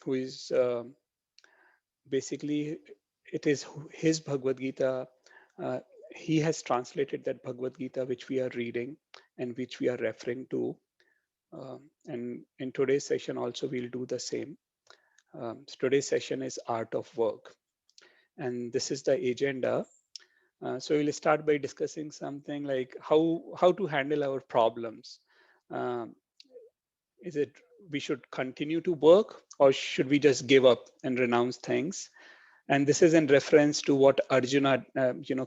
who is basically, it is his Bhagavad Gita. Uh, he has translated that Bhagavad Gita which we are reading and which we are referring to. And in today's session also we'll do the same. So today's session is Art of Work, and this is the agenda. So we'll start by discussing something like how to handle our problems. Um, is it we should continue to work, or should we just give up and renounce things? And this is in reference to what Arjuna,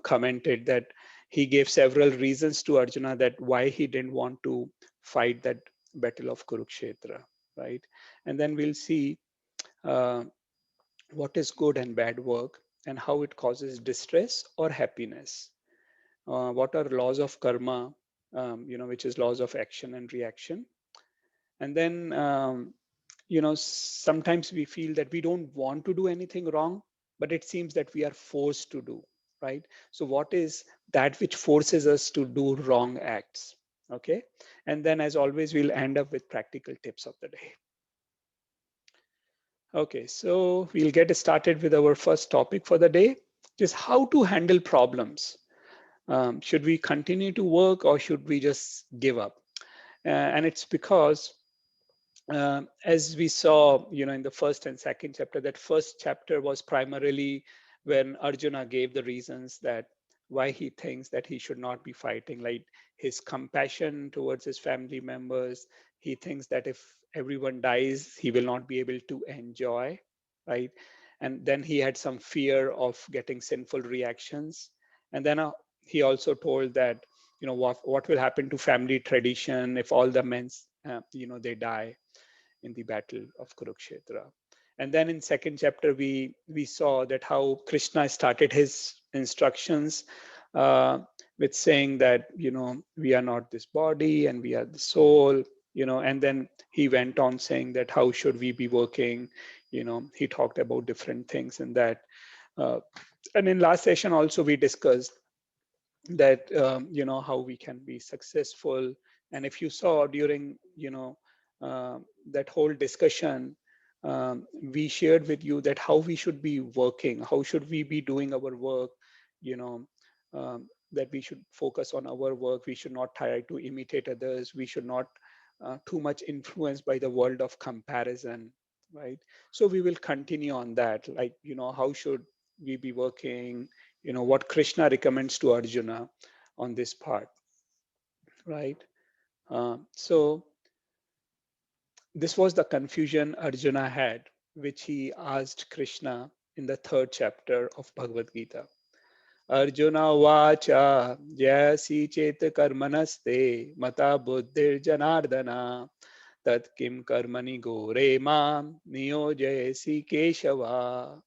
commented, that he gave several reasons to Arjuna that why he didn't want to fight that battle of Kurukshetra, right? And then we'll see uh, what is good and bad work and how it causes distress or happiness. What are laws of karma, which is laws of action and reaction. And then sometimes we feel that we don't want to do anything wrong, but it seems that we are forced to do, right? So what is that which forces us to do wrong acts? Okay. And then as always, we'll end up with practical tips of the day. Okay, so we'll get started with our first topic for the day, just how to handle problems. Should we continue to work or should we just give up? And it's because as we saw, in the first and second chapter, that first chapter was primarily when Arjuna gave the reasons that why he thinks that he should not be fighting, like his compassion towards his family members. He thinks that if everyone dies, he will not be able to enjoy, right? And then he had some fear of getting sinful reactions. And then he also told that, what will happen to family tradition if all the men, they die in the battle of Kurukshetra. And then in second chapter, we saw that how Krishna started his instructions uh, with saying that, we are not this body and we are the soul, and then he went on saying that how should we be working, he talked about different things in that. Uh, and in last session also we discussed that, how we can be successful. And if you saw during, uh, that whole discussion, we shared with you that how we should be working, how should we be doing our work, you know that we should focus on our work, we should not try to imitate others, we should not too much influenced by the world of comparison, right? So we will continue on that, like, how should we be working, what Krishna recommends to Arjuna on this part, right? So this was the confusion Arjuna had, which he asked Krishna in the third chapter of Bhagavad Gita. Arjuna vacha jayasi chet karmanaste mata buddhir janardana tat kim karmani gore mam niyojayasi keshava.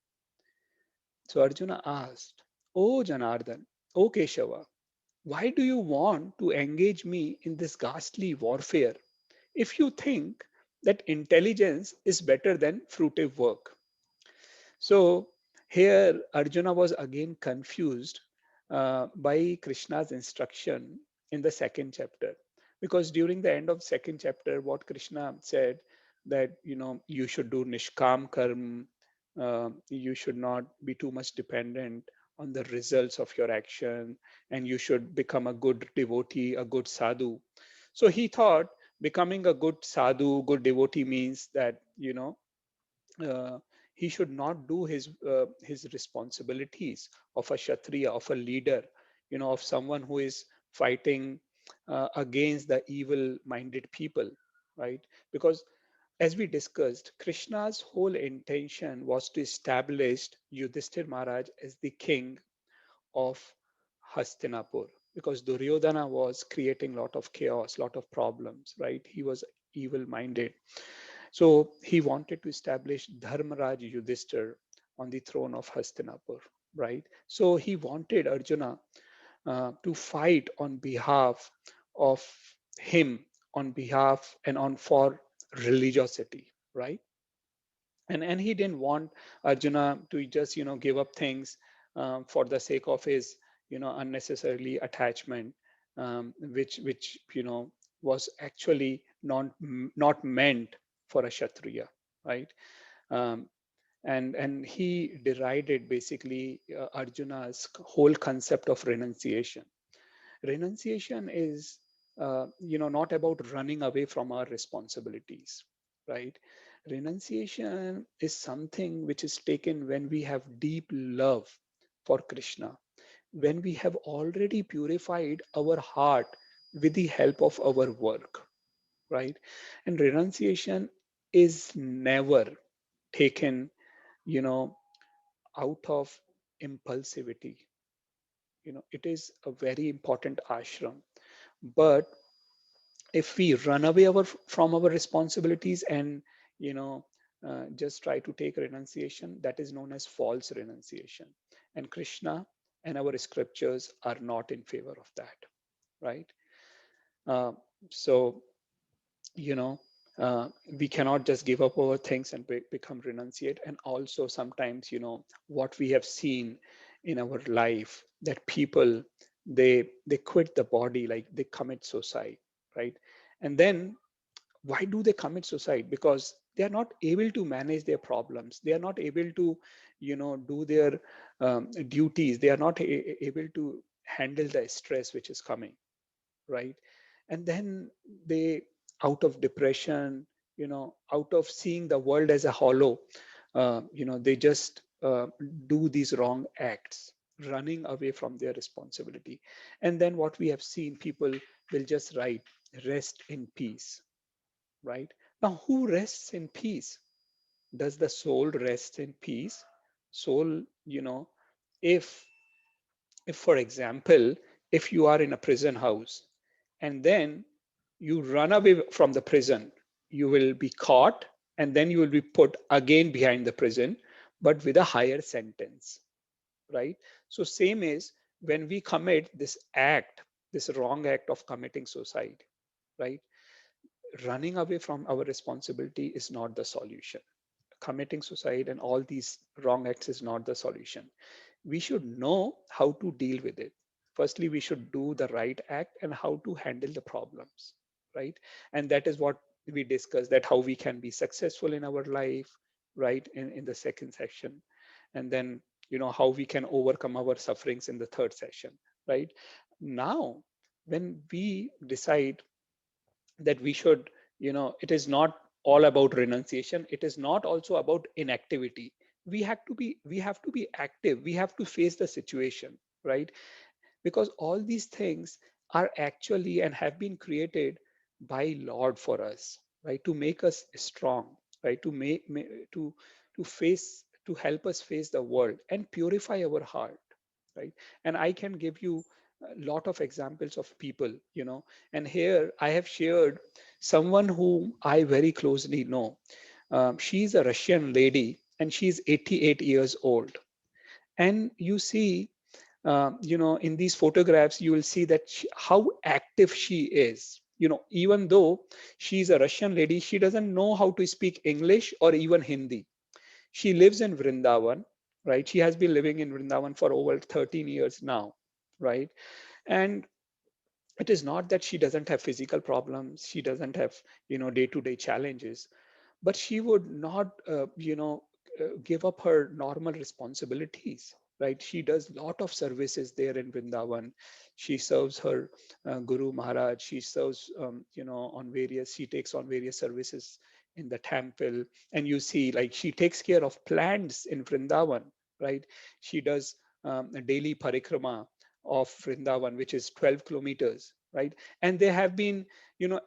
So Arjuna asked, O Janardan, O Keshava, why do you want to engage me in this ghastly warfare if you think that intelligence is better than fruitive work? So here Arjuna was again confused by Krishna's instruction in the second chapter, because during the end of second chapter, what Krishna said, that, you should do nishkam karm, you should not be too much dependent on the results of your action, and you should become a good devotee, a good sadhu. So he thought becoming a good sadhu, good devotee means that, uh, he should not do his responsibilities of a kshatriya, of a leader, of someone who is fighting against the evil minded people, right? Because as we discussed, Krishna's whole intention was to establish Yudhishthir Maharaj as the king of Hastinapur, because Duryodhana was creating a lot of chaos, lot of problems, right? He was evil minded. So he wanted to establish Dharmaraj Yudhishthir on the throne of Hastinapur, right? So he wanted Arjuna to fight on behalf of him, on behalf and on for religiosity, right? And he didn't want Arjuna to just, give up things for the sake of his, unnecessarily attachment, which was actually not meant for a kshatriya, right? Um, and he derided basically Arjuna's whole concept of renunciation. Renunciation is not about running away from our responsibilities, right? Renunciation is something which is taken when we have deep love for Krishna, when we have already purified our heart with the help of our work, right? And renunciation is never taken, you know out of impulsivity. It is a very important ashram. But if we run away from our responsibilities and you know just try to take renunciation, that is known as false renunciation. And Krishna and our scriptures are not in favor of that, right? uh, so you know uh, we cannot just give up our things and become renunciate. And also sometimes what we have seen in our life, that people, they quit the body, like they commit suicide, right? And then why do they commit suicide? Because they are not able to manage their problems, they are not able to do their duties, they are not able to handle the stress which is coming, right? And then they, out of depression, out of seeing the world as a hollow, they just do these wrong acts, running away from their responsibility. And then what we have seen, people will just write, rest in peace, right? Now, who rests in peace? Does the soul rest in peace? Soul, if for example, if you are in a prison house and then you run away from the prison, you will be caught and then you will be put again behind the prison, but with a higher sentence, right? So same is when we commit this act, this wrong act of committing suicide, right? Running away from our responsibility is not the solution. Committing suicide and all these wrong acts is not the solution. We should know how to deal with it. Firstly, we should do the right act and how to handle the problems, right? And that is what we discussed, that how we can be successful in our life, right? In the second section. And then, how we can overcome our sufferings in the third session, right? Now, when we decide that we should, it is not all about renunciation, it is not also about inactivity. We have to be active, we have to face the situation, right? Because all these things are actually and have been created by Lord for us, right? To make us strong, right? To help us face the world and purify our heart, right? And I can give you a lot of examples of people, and here I have shared someone whom I very closely know. She's a Russian lady and she's 88 years old. And you see, in these photographs, you will see that how active she is. Even though she's a Russian lady, she doesn't know how to speak English or even Hindi. She lives in Vrindavan, right? She has been living in Vrindavan for over 13 years now, right? And it is not that she doesn't have physical problems, she doesn't have, day-to-day challenges, but she would not give up her normal responsibilities, right? She does lot of services there in Vrindavan. She serves her Guru Maharaj, she serves she takes on various services in the temple. And you see, like, she takes care of plants in Vrindavan, right? She does a daily parikrama of Vrindavan, which is 12 kilometers, right? And there have been,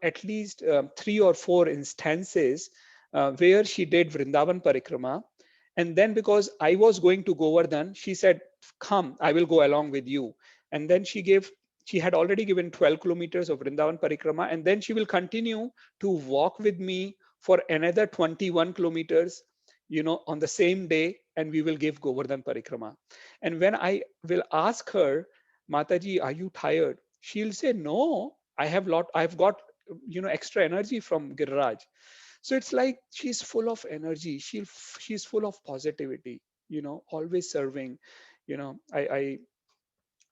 at least 3 or 4 instances where she did Vrindavan Parikrama. And then, because I was going to Govardhan, she said, come, I will go along with you. And then she had already given 12 kilometers of Vrindavan Parikrama. And then she will continue to walk with me for another 21 kilometers, on the same day. And we will give Govardhan Parikrama. And when I will ask her, Mataji, are you tired? She'll say, no, I've got, extra energy from Giriraj. So it's like she's full of energy, she's full of positivity, always serving. I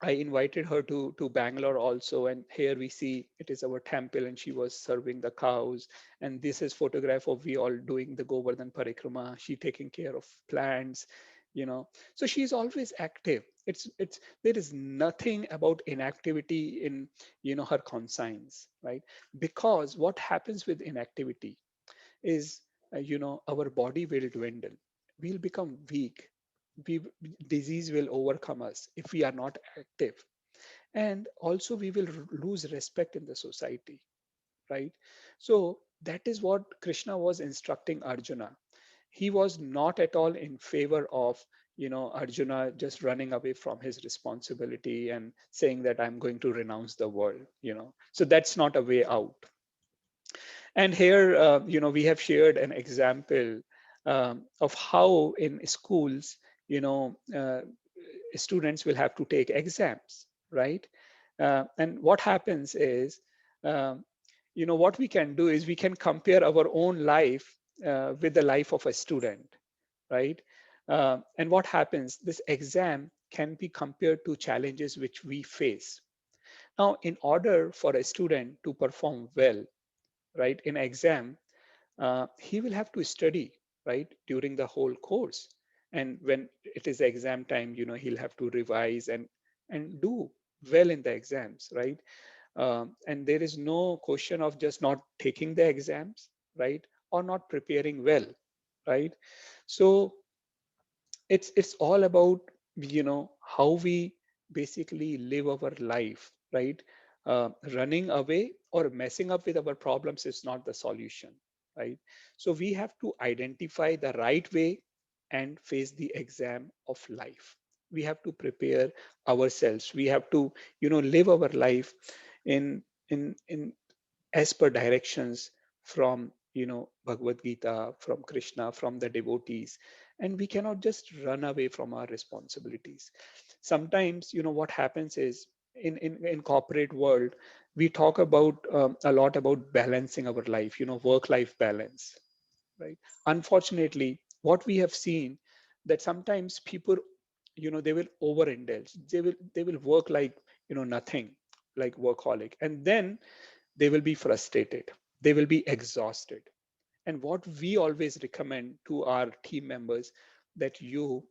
I invited her to Bangalore also, and here we see it is our temple, and she was serving the cows. And this is photograph of we all doing the Govardhan Parikrama. She taking care of plants, you know. So she's always active. It's there is nothing about inactivity in her conscience, right? Because what happens with inactivity is our body will dwindle, we'll become weak, we disease will overcome us if we are not active, and also we will lose respect in the society, right? So that is what Krishna was instructing Arjuna. He was not at all in favor of Arjuna just running away from his responsibility and saying that I'm going to renounce the world. So that's not a way out. And here, we have shared an example of how in schools, students will have to take exams, right? And what happens is, um, what we can do is we can compare our own life with the life of a student, right? And what happens, this exam can be compared to challenges which we face. Now, in order for a student to perform well, right, in exam, he will have to study, right, during the whole course. And when it is exam time, he'll have to revise and do well in the exams, right? And there is no question of just not taking the exams, right, or not preparing well, right? So it's all about how we basically live our life, right? Running away or messing up with our problems is not the solution, right? So we have to identify the right way and face the exam of life. We have to prepare ourselves, we have to live our life in as per directions from Bhagavad Gita, from Krishna, from the devotees. And we cannot just run away from our responsibilities. Sometimes what happens is in corporate world, we talk about a lot about balancing our life, work life balance, right? Unfortunately, what we have seen, that sometimes people they will overindulge, they will work like nothing, like workaholic, and then they will be frustrated, they will be exhausted. And what we always recommend to our team members, that you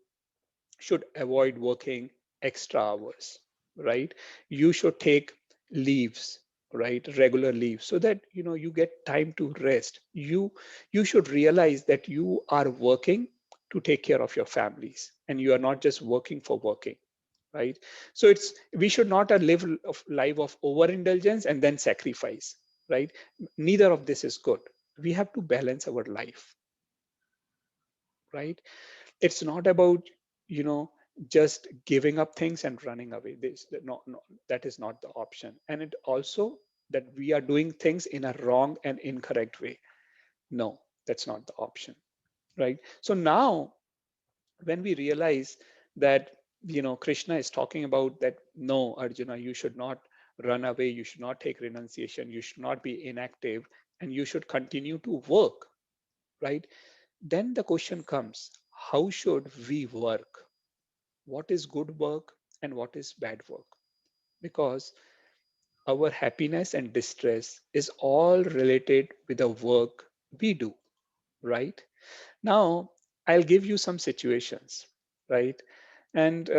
should avoid working extra hours, right? You should take leaves, right, regular leaves, so that you get time to rest. You should realize that you are working to take care of your families, and you are not just working for working, right? So it's we should not live of life of overindulgence and then sacrifice, right? Neither of this is good. We have to balance our life, right? It's not about you know just giving up things and running away. This no, no, that is not the option. And it also that we are doing things in a wrong and incorrect way. No, that's not the option, right? So now when we realize that Krishna is talking about that, no, Arjuna, you should not run away, you should not take renunciation, you should not be inactive, and you should continue to work, right? Then the question comes, how should we work? What is good work and what is bad work? Because our happiness and distress is all related with the work we do, right? Now, I'll give you some situations, right? And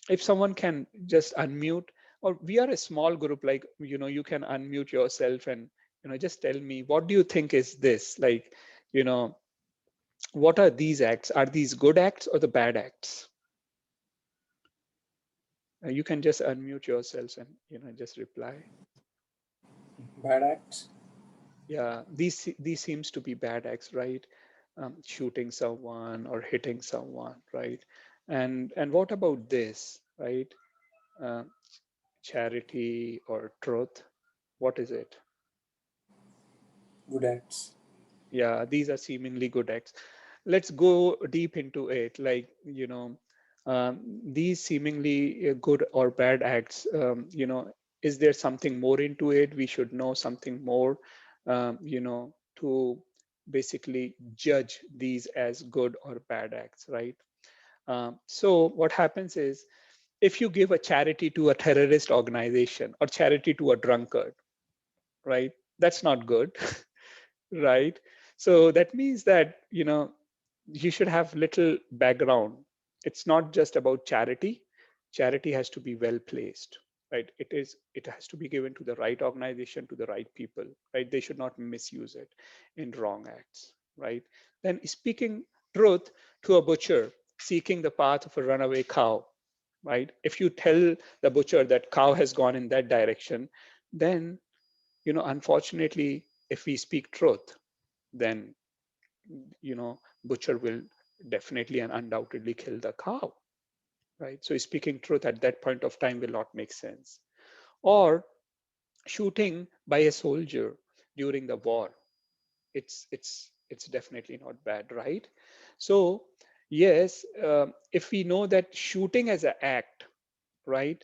if someone can just unmute, or we are a small group, like, you can unmute yourself and, just tell me, what do you think is this? Like, you know, what are these acts? Are these good acts or the bad acts? You can just unmute yourselves and, just reply. Bad acts. Yeah, these seems to be bad acts, right? Shooting someone or hitting someone, right? And what about this, right? Uh, Charity or truth? What is it? Good acts. Yeah, these are seemingly good acts. Let's go deep into it. Like, these seemingly good or bad acts, is there something more into it? We should know something more, to basically judge these as good or bad acts, right? So what happens is, if you give a charity to a terrorist organization or charity to a drunkard, right? That's not good, right? So that means that, you should have little background. It's not just about charity. Charity has to be well placed, right? It has to be given to the right organization, to the right people, right? They should not misuse it in wrong acts, right? Then speaking truth to a butcher seeking the path of a runaway cow, right? If you tell the butcher that cow has gone in that direction, then, unfortunately, if we speak truth, then, butcher will definitely and undoubtedly kill the cow, right? So speaking truth at that point of time will not make sense. Or shooting by a soldier during the war, it's definitely not bad, right? So yes, if we know that shooting as an act, right,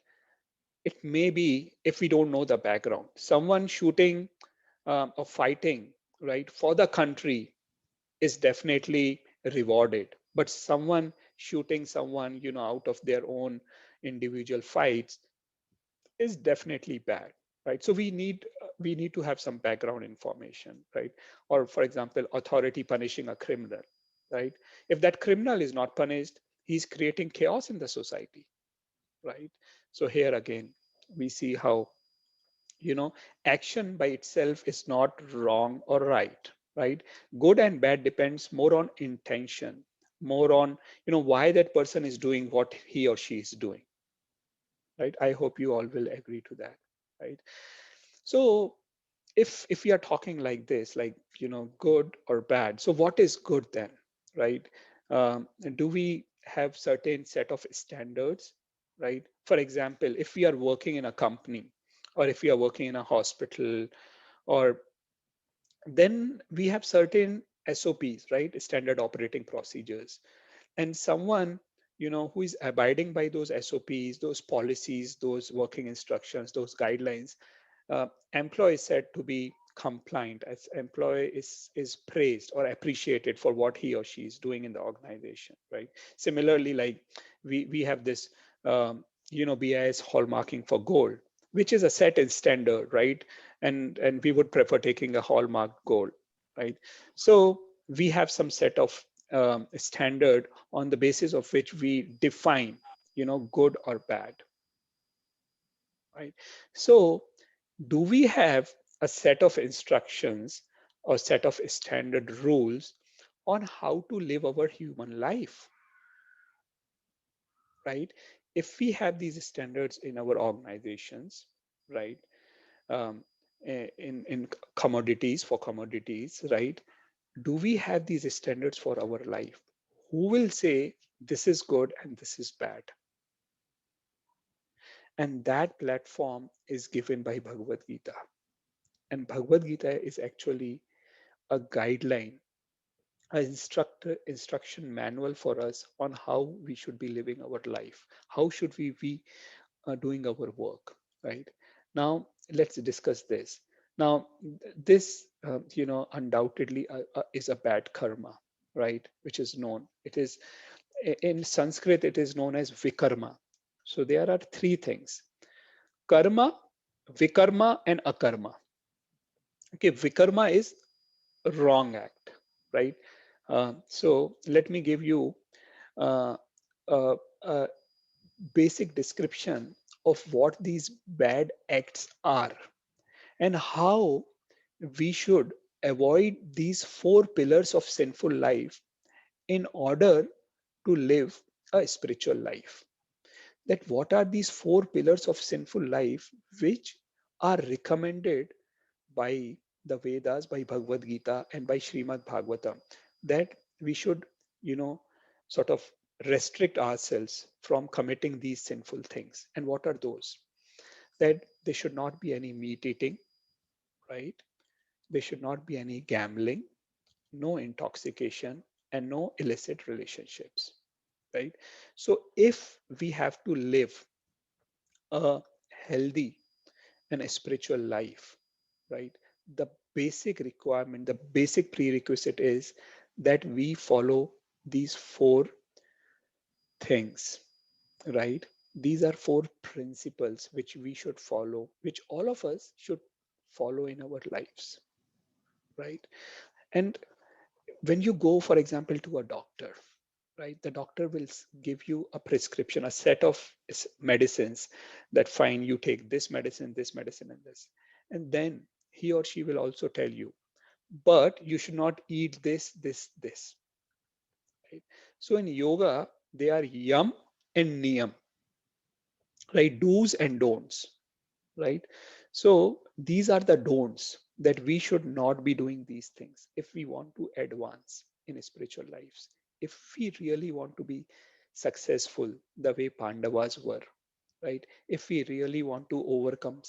it may be, if we don't know the background, someone shooting or fighting, right, for the country is definitely rewarded, but someone shooting someone, out of their own individual fights is definitely bad, right? So we need to have some background information, right? Or for example, authority punishing a criminal, right? If that criminal is not punished, he's creating chaos in the society, right? So here again, we see how, action by itself is not wrong or right, right? Good and bad depends more on intention, more on, why that person is doing what he or she is doing, right? I hope you all will agree to that, right? So if we are talking like this, like, good or bad, so what is good then, right? And do we have certain set of standards, right? For example, if we are working in a company, or if we are working in a hospital, or then we have certain SOPs, right? Standard operating procedures. And someone, who is abiding by those SOPs, those policies, those working instructions, those guidelines, employee is said to be compliant, as employee is praised or appreciated for what he or she is doing in the organization, right? Similarly, like we have this, BIS hallmarking for gold, which is a set in standard, right? And we would prefer taking a hallmark gold, right? So we have some set of standard on the basis of which we define, good or bad, right? So do we have a set of instructions or set of standard rules on how to live our human life, right? If we have these standards in our organizations, right, um, in commodities, for commodities, right, do we have these standards for our life? Who will say this is good and this is bad? And that platform is given by Bhagavad Gita. And Bhagavad Gita is actually a guideline, a instruction manual for us on how we should be living our life. How should we be doing our work, right? Now, let's discuss this. Now, this, undoubtedly is a bad karma, right? Which is known. It is in Sanskrit, it is known as vikarma. So there are three things: karma, vikarma, and akarma. Okay, vikarma is wrong act, right? So let me give you uh, a, a basic description of what these bad acts are and how we should avoid these four pillars of sinful life in order to live a spiritual life. That what are these four pillars of sinful life which are recommended by the Vedas, by Bhagavad Gita, and by Srimad Bhagavatam, that we should, you know, sort of restrict ourselves from committing these sinful things. And what are those? That there should not be any meat eating, right? There should not be any gambling, no intoxication, and no illicit relationships, right? So if we have to live a healthy and a spiritual life, right? The basic requirement, the basic prerequisite is that we follow these four things, right? These are four principles which we should follow, which all of us should follow in our lives, right? And when you go, for example, to a doctor, right, the doctor will give you a prescription, a set of medicines, that fine, you take this medicine, and this. And then he or she will also tell you, but you should not eat this, right? So in yoga, they are yam and niyam, right? Do's and don'ts, right? So these are the don'ts, that we should not be doing these things if we want to advance in spiritual lives. If we really want to be successful the way Pandavas were, right? If we really want to overcome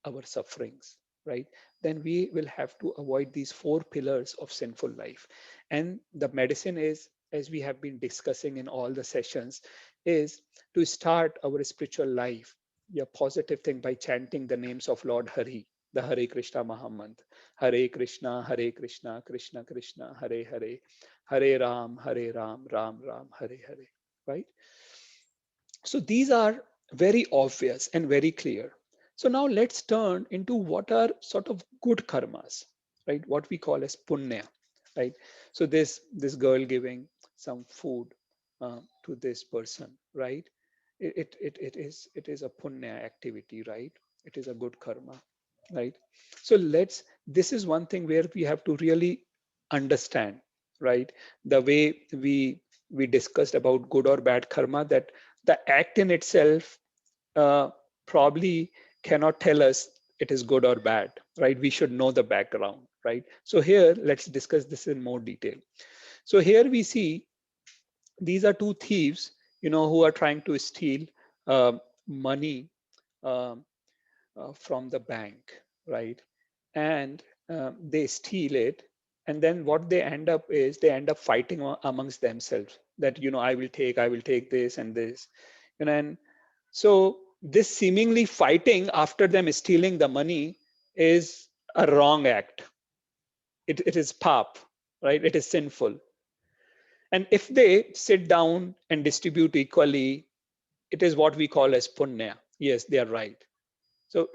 our sufferings, right? Then we will have to avoid these four pillars of sinful life. And the medicine is, as we have been discussing in all the sessions, is to start our spiritual life, a positive thing, by chanting the names of Lord Hari, the Hare Krishna Mahamantra. Hare Krishna, Hare Krishna, Krishna Krishna, Hare Hare, Hare Ram, Hare Ram, Ram Ram, Hare Hare, right? So these are very obvious and very clear. So now let's turn into what are sort of good karmas, right? What we call as punya, right? So this girl giving some food to this person, right? It is a punya activity, right? It is a good karma, right? So this is one thing where we have to really understand, right? The way we discussed about good or bad karma, that the act in itself uh, probably cannot tell us it is good or bad, right? We should know the background, right? So here, let's discuss this in more detail. So here we see these are two thieves, who are trying to steal money um, from the bank, right? And they steal it. And then what they end up is, they end up fighting amongst themselves, that, I will take this and this. And so this seemingly fighting after them stealing the money is a wrong act. It is pap, right? It is sinful. And if they sit down and distribute equally, it is what we call as punya. Yes, they are right. So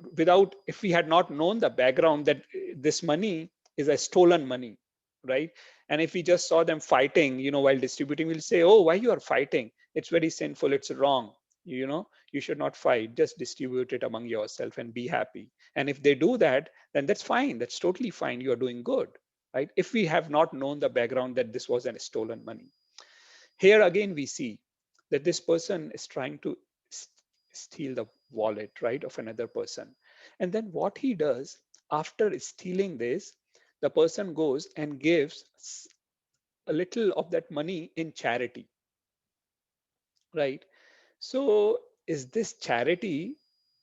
if we had not known the background that this money is a stolen money, right? And if we just saw them fighting, while distributing, we'll say, oh, why you are fighting? It's very sinful. It's wrong. You should not fight. Just distribute it among yourself and be happy. And if they do that, then that's fine. That's totally fine. You are doing good, right? If we have not known the background that this was a stolen money. Here again, we see that this person is trying to steal the wallet, right, of another person. And then what he does, after stealing this, the person goes and gives a little of that money in charity, right? So is this charity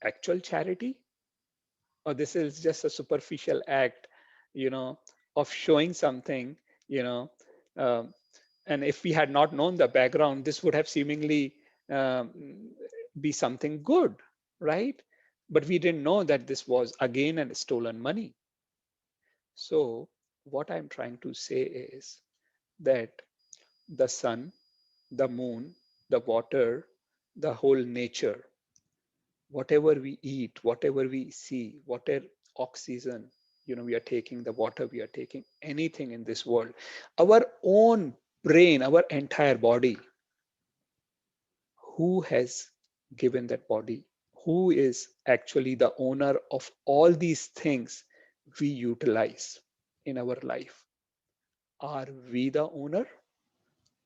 actual charity, or this is just a superficial act, you know, of showing something, you know? Um, and if we had not known the background, this would have seemingly be something good, right? But we didn't know that this was again a stolen money. So what I'm trying to say is that the sun, the moon, the water, the whole nature, whatever we eat, whatever we see, whatever oxygen, we are taking, the water we are taking, anything in this world, our own brain, our entire body, who has given that body? Who is actually the owner of all these things we utilize in our life? Are we the owner,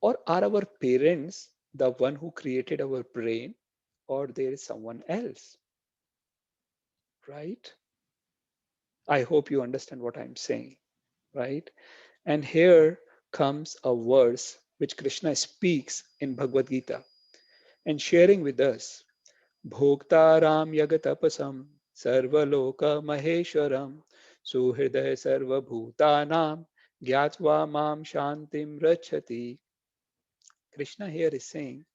or are our parents the one who created our brain, or there is someone else, right? I hope you understand what I'm saying, right? And here comes a verse which Krishna speaks in Bhagavad Gita and sharing with us. Bhoktaram yagatapasam sarvaloka maheshwaram suhridaya sarvabhutanam gyatva mam shantim rachati. Krishna here is saying,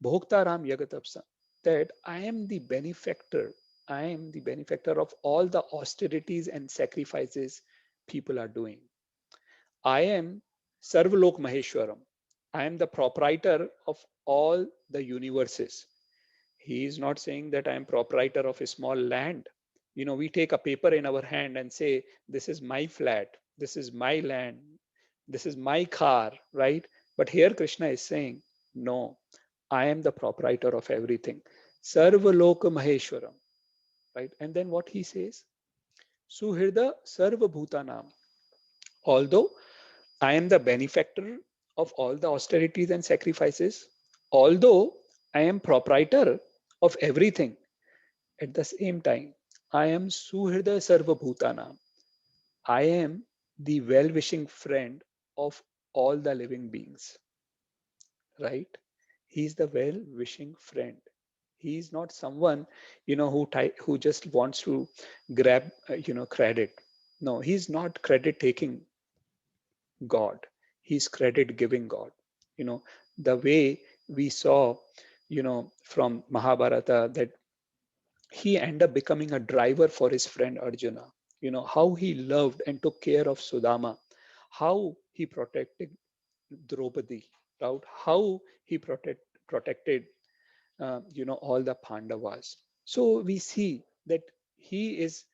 Bhoktaram yagatapasam, that I am the benefactor. I am the benefactor of all the austerities and sacrifices people are doing. I am Sarvalok Maheshwaram. I am the proprietor of all the universes. He is not saying that I am proprietor of a small land. We take a paper in our hand and say, this is my flat, this is my land, this is my car, right? But here Krishna is saying, no, I am the proprietor of everything. Sarva Loka Maheshwaram, right? And then what he says? Suhirda Sarva Bhutanam. Although I am the benefactor of all the austerities and sacrifices, although I am proprietor of everything, at the same time, I am Suhrida Sarva Bhutanam. I am the well wishing friend of all the living beings, right? He's the well wishing friend. He's not someone, who just wants to grab, credit. No, he's not credit taking God. He's credit giving God. The way we saw, from Mahabharata, that he ended up becoming a driver for his friend Arjuna. How he loved and took care of Sudama, how he protected Draupadi, right? How he protected, all the Pandavas. So we see that he is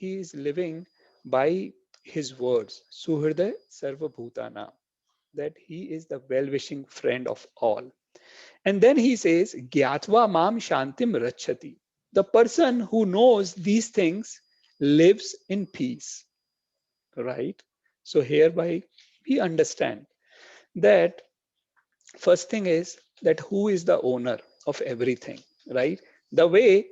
he is living by his words, Suhrday Sarva Bhutana, that he is the well-wishing friend of all. And then he says, Gyatva Mam Shantim Rachati. The person who knows these things lives in peace, right? So hereby we understand that first thing is that who is the owner of everything, right? The way,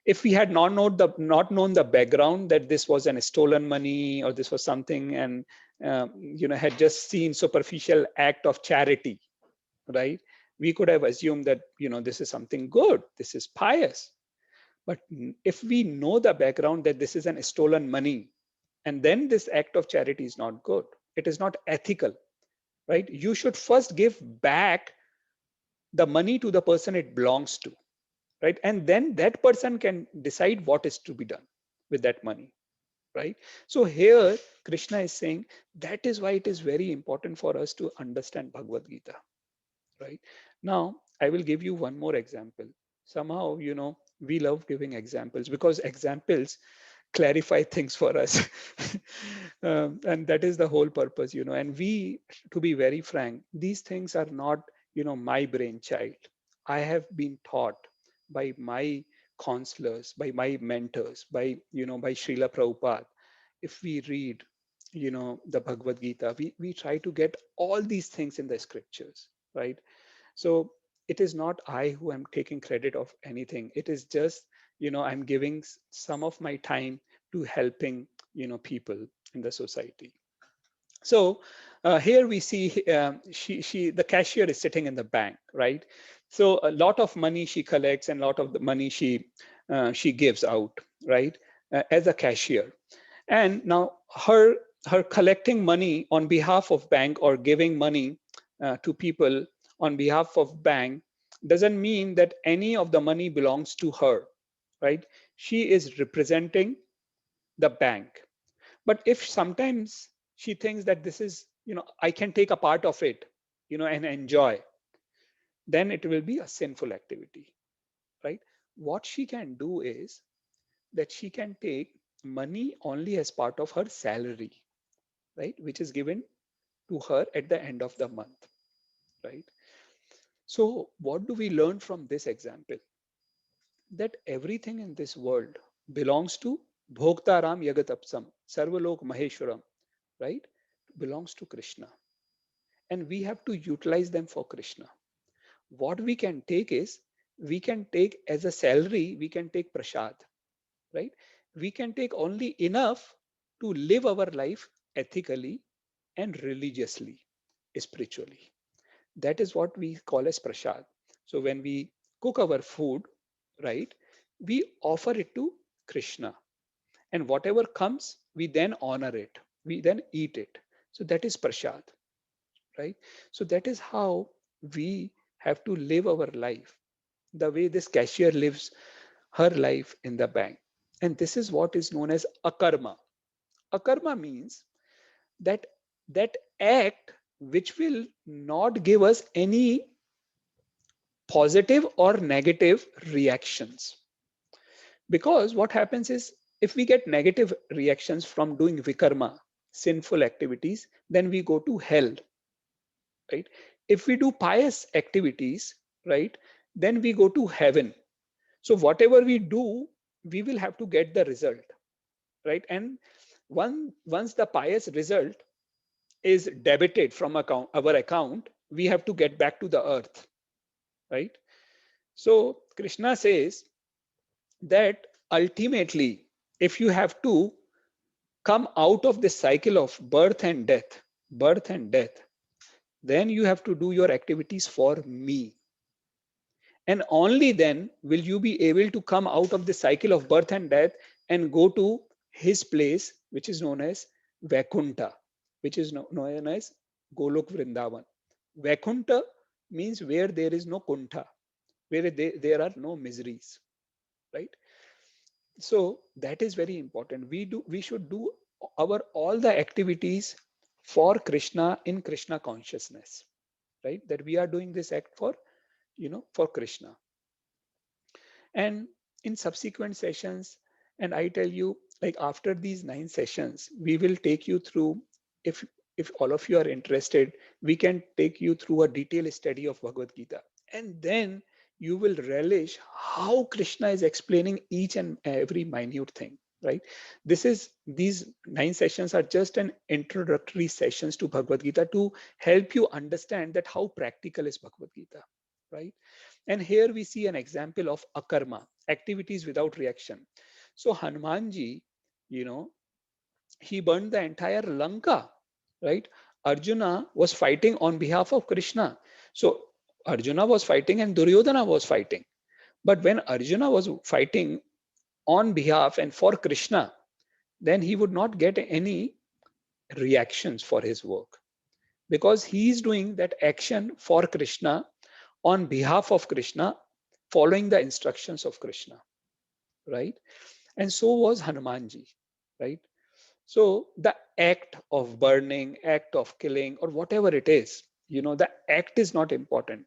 if we had not known the background, that this was an stolen money or this was something, and had just seen superficial act of charity, right? We could have assumed that this is something good, this is pious. But if we know the background that this is an stolen money, and then this act of charity is not good, it is not ethical, right? You should first give back the money to the person it belongs to, right? And then that person can decide what is to be done with that money, right? So here Krishna is saying that is why it is very important for us to understand Bhagavad Gita, right? Now I will give you one more example. Somehow, we love giving examples because examples clarify things for us. And that is the whole purpose. And we, to be very frank, these things are not my brainchild. I have been taught by my counselors, by my mentors, by Srila Prabhupada. If we read the Bhagavad Gita, we try to get all these things in the scriptures, right? So it is not I who am taking credit of anything. It is just, I'm giving some of my time to helping, people in the society. So here we see, the cashier is sitting in the bank, right? So a lot of money she collects and a lot of the money she gives out, right? As a cashier. And now her collecting money on behalf of bank or giving money to people on behalf of bank doesn't mean that any of the money belongs to her, right? She is representing the bank. But if sometimes she thinks that this is, I can take a part of it, and enjoy, then it will be a sinful activity, right? What she can do is that she can take money only as part of her salary, right, which is given to her at the end of the month, right? So what do we learn from this example? That everything in this world belongs to Bhoktaram Yagatapsam, Sarvalok Maheshwaram, right? Belongs to Krishna. And we have to utilize them for Krishna. What we can take is, we can take as a salary, we can take prasad, right? We can take only enough to live our life ethically and religiously, spiritually. That is what we call as prasad. So when we cook our food, right, we offer it to Krishna. And whatever comes, we then honor it. We then eat it. So that is prasad, right? So that is how we have to live our life, the way this cashier lives her life in the bank. And this is what is known as akarma. Akarma means that that act which will not give us any positive or negative reactions. Because what happens is, if we get negative reactions from doing vikarma, sinful activities, then we go to hell, right? If we do pious activities, right, then we go to heaven. So whatever we do, we will have to get the result, right? And once the pious result is debited from our account, we have to get back to the earth, right? So Krishna says that ultimately, if you have to come out of this cycle of birth and death, then you have to do your activities for me. And only then will you be able to come out of the cycle of birth and death and go to his place, which is known as Vaikuntha, which is known as Golok Vrindavan. Vaikuntha means where there is no kuntha, where there are no miseries, right? So that is very important. We should do our all the activities for Krishna in Krishna consciousness, right? That we are doing this act for, for Krishna. And in subsequent sessions, and I tell you, like after these 9 sessions, we will take you through, if if all of you are interested, we can take you through a detailed study of Bhagavad Gita. And then you will relish how Krishna is explaining each and every minute thing, right? These 9 sessions are just an introductory sessions to Bhagavad Gita to help you understand that how practical is Bhagavad Gita, right? And here we see an example of akarma, activities without reaction. So Hanumanji, you know, he burned the entire Lanka, right? Arjuna was fighting on behalf of Krishna. So Arjuna was fighting and Duryodhana was fighting. But when Arjuna was fighting on behalf and for Krishna, then he would not get any reactions for his work, because he is doing that action for Krishna on behalf of Krishna, following the instructions of Krishna, right? And so was Hanumanji, right? So the act of burning, act of killing, or whatever it is, the act is not important.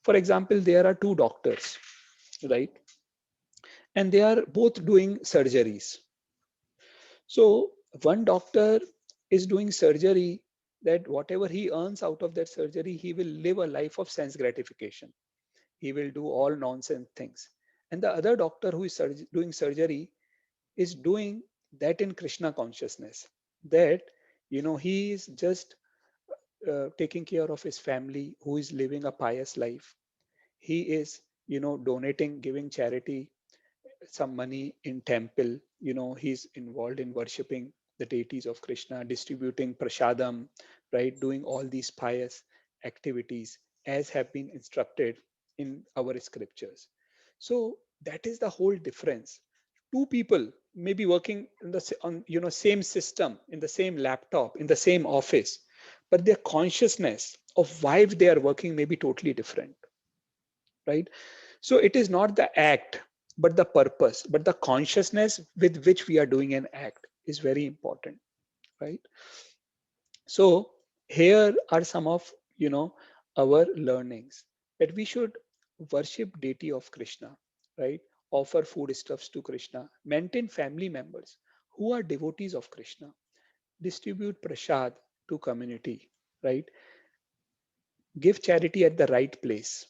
For example, there are two doctors, right? And they are both doing surgeries. So one doctor is doing surgery, that whatever he earns out of that surgery, he will live a life of sense gratification. He will do all nonsense things. And the other doctor who is doing surgery is doing that in Krishna consciousness, that he is just taking care of his family, who is living a pious life. He is donating, giving charity, some money in temple. He's involved in worshipping the deities of Krishna, distributing prasadam, right? Doing all these pious activities as have been instructed in our scriptures. So that is the whole difference. Two people may be working in the on same system, in the same laptop, in the same office, but their consciousness of why they are working may be totally different, right? So it is not the act, but the purpose, but the consciousness with which we are doing an act is very important, right? So here are some of our learnings, that we should worship deity of Krishna, right? Offer foodstuffs to Krishna, maintain family members who are devotees of Krishna, distribute prasad to community, right? Give charity at the right place,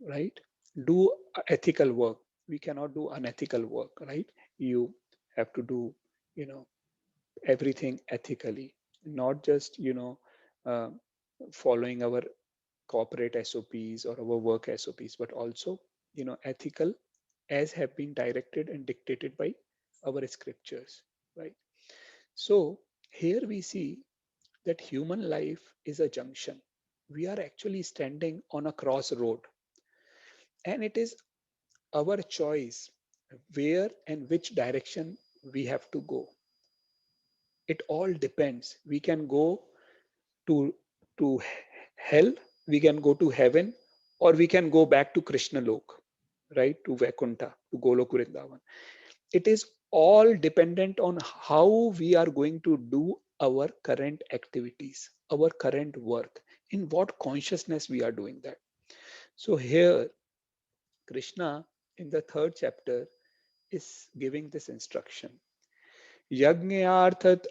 right? Do ethical work. We cannot do unethical work, right? You have to do you know everything ethically, not just uh, following our corporate SOPs or our work SOPs, but also ethical, as have been directed and dictated by our scriptures, right? So here we see that human life is a junction. We are actually standing on a crossroad, and it is our choice where and which direction we have to go. It all depends. We can go to to hell, we can go to heaven, or we can go back to Krishna Lok, right? To Vaikuntha, to Golok Vrindavan. It is all dependent on how we are going to do our current activities, our current work, in what consciousness we are doing that. So here, Krishna in the third chapter is giving this instruction. Yajñarthat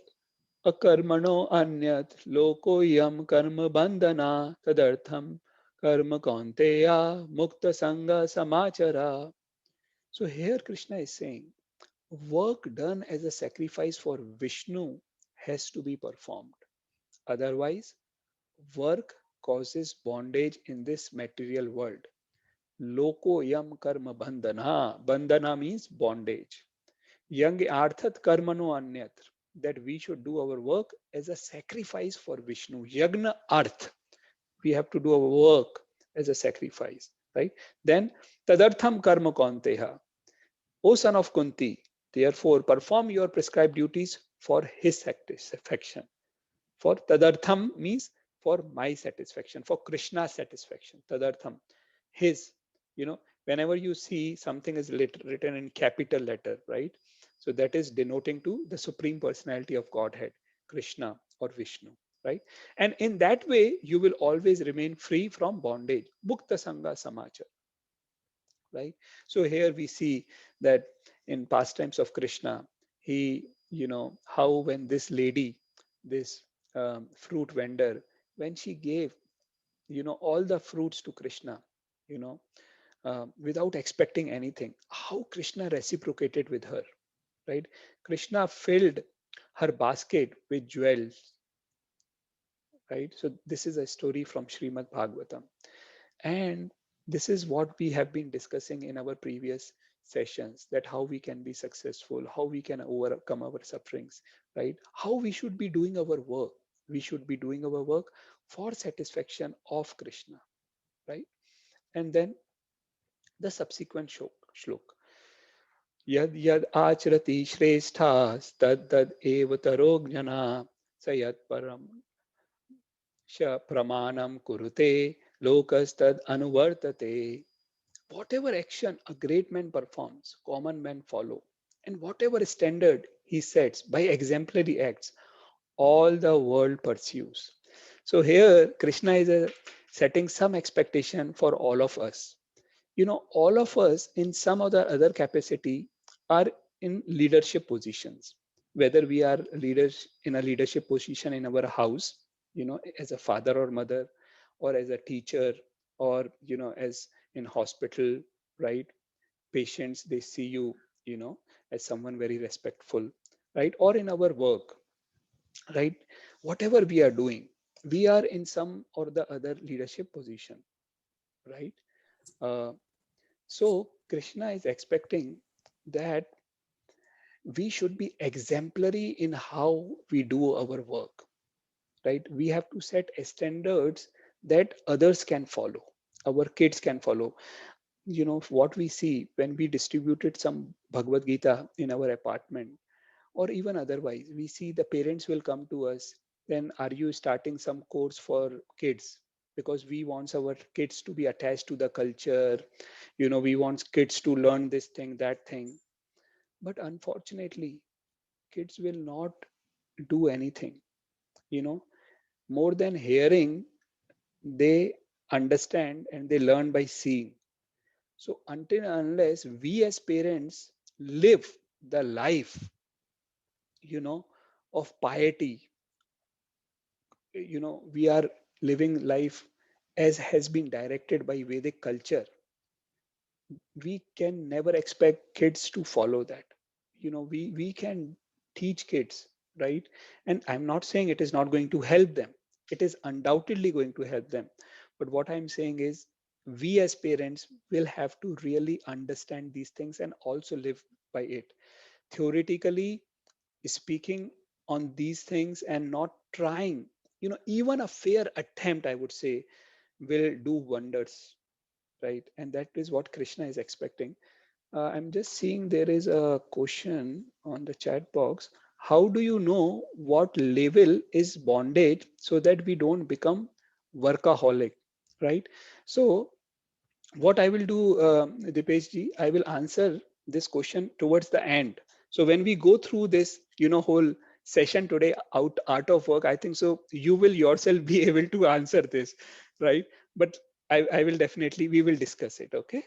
akarmano anyat loko yam karma bandhana tadartham karma kaunteya mukta sanga samachara. So here Krishna is saying work done as a sacrifice for Vishnu has to be performed. Otherwise, work causes bondage in this material world. Loko yam karma bandhana. Bandhana means bondage. Yang arthat karmano anyat. That we should do our work as a sacrifice for Vishnu. Yagna arth. We have to do our work as a sacrifice, right? Then tadartham karma kaunteha. O son of Kunti, therefore perform your prescribed duties for his satisfaction. For tadartham means for my satisfaction, for Krishna's satisfaction. Tadartham, his. Whenever you see something is written in capital letter, right? So that is denoting to the supreme personality of Godhead, Krishna or Vishnu, right? And in that way, you will always remain free from bondage. Mukta Sangha Samachar, right? So here we see that in pastimes of Krishna, he, how when this lady, this fruit vendor, when she gave, all the fruits to Krishna, you know, without expecting anything, how Krishna reciprocated with her, right? Krishna filled her basket with jewels, right? So this is a story from Srimad Bhagavatam. And this is what we have been discussing in our previous sessions, that how we can be successful, how we can overcome our sufferings, right? How we should be doing our work. We should be doing our work for satisfaction of Krishna, right? And then the subsequent shlok. Yad yad acharati shrestha tad tad eva tarojnana sayat param sha pramanam kurute lokastad anuvartate. Whatever action a great man performs, common men follow. And whatever standard he sets by exemplary acts, all the world pursues. So here, Krishna is setting some expectation for all of us. All of us in some other capacity are in leadership positions, whether we are leaders in a leadership position in our house, as a father or mother, or as a teacher, or as in hospital, right? Patients, they see you, as someone very respectful, right? Or in our work, right? Whatever we are doing, we are in some or the other leadership position, right? uh, so Krishna is expecting that we should be exemplary in how we do our work, right? We have to set standards that others can follow, our kids can follow. What we see when we distributed some Bhagavad Gita in our apartment, or even otherwise, we see the parents will come to us, then are you starting some course for kids? Because we want our kids to be attached to the culture, we want kids to learn this thing, that thing. But unfortunately, kids will not do anything, you know more than hearing. They understand and they learn by seeing. So until and unless we as parents live the life, you know of piety, we are living life as has been directed by Vedic culture, we can never expect kids to follow that. We can teach kids, right? And I'm not saying it is not going to help them. It is undoubtedly going to help them. But what I'm saying is, we as parents will have to really understand these things and also live by it. Theoretically speaking on these things and not trying, even a fair attempt, I would say, will do wonders, right? And that is what Krishna is expecting. I'm just seeing there is a question on the chat box. How do you know what level is bondage so that we don't become workaholic, right? So what I will do, Dipesh ji, I will answer this question towards the end. So when we go through this, whole session today, art of work, I think so you will yourself be able to answer this, right? But I will definitely, we will discuss it. Okay.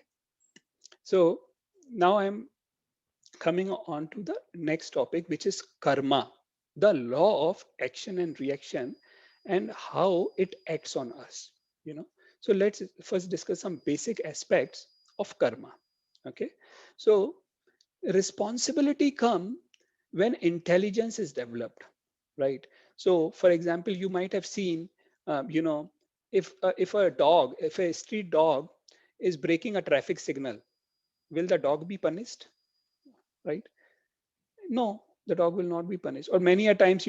So now I'm coming on to the next topic, which is karma, the law of action and reaction, and how it acts on us. You know, so let's first discuss some basic aspects of karma. Okay, so responsibility come when intelligence is developed, right? So, for example, you might have seen, if a dog, if a street dog is breaking a traffic signal, will the dog be punished, right? No, the dog will not be punished. Or many a times,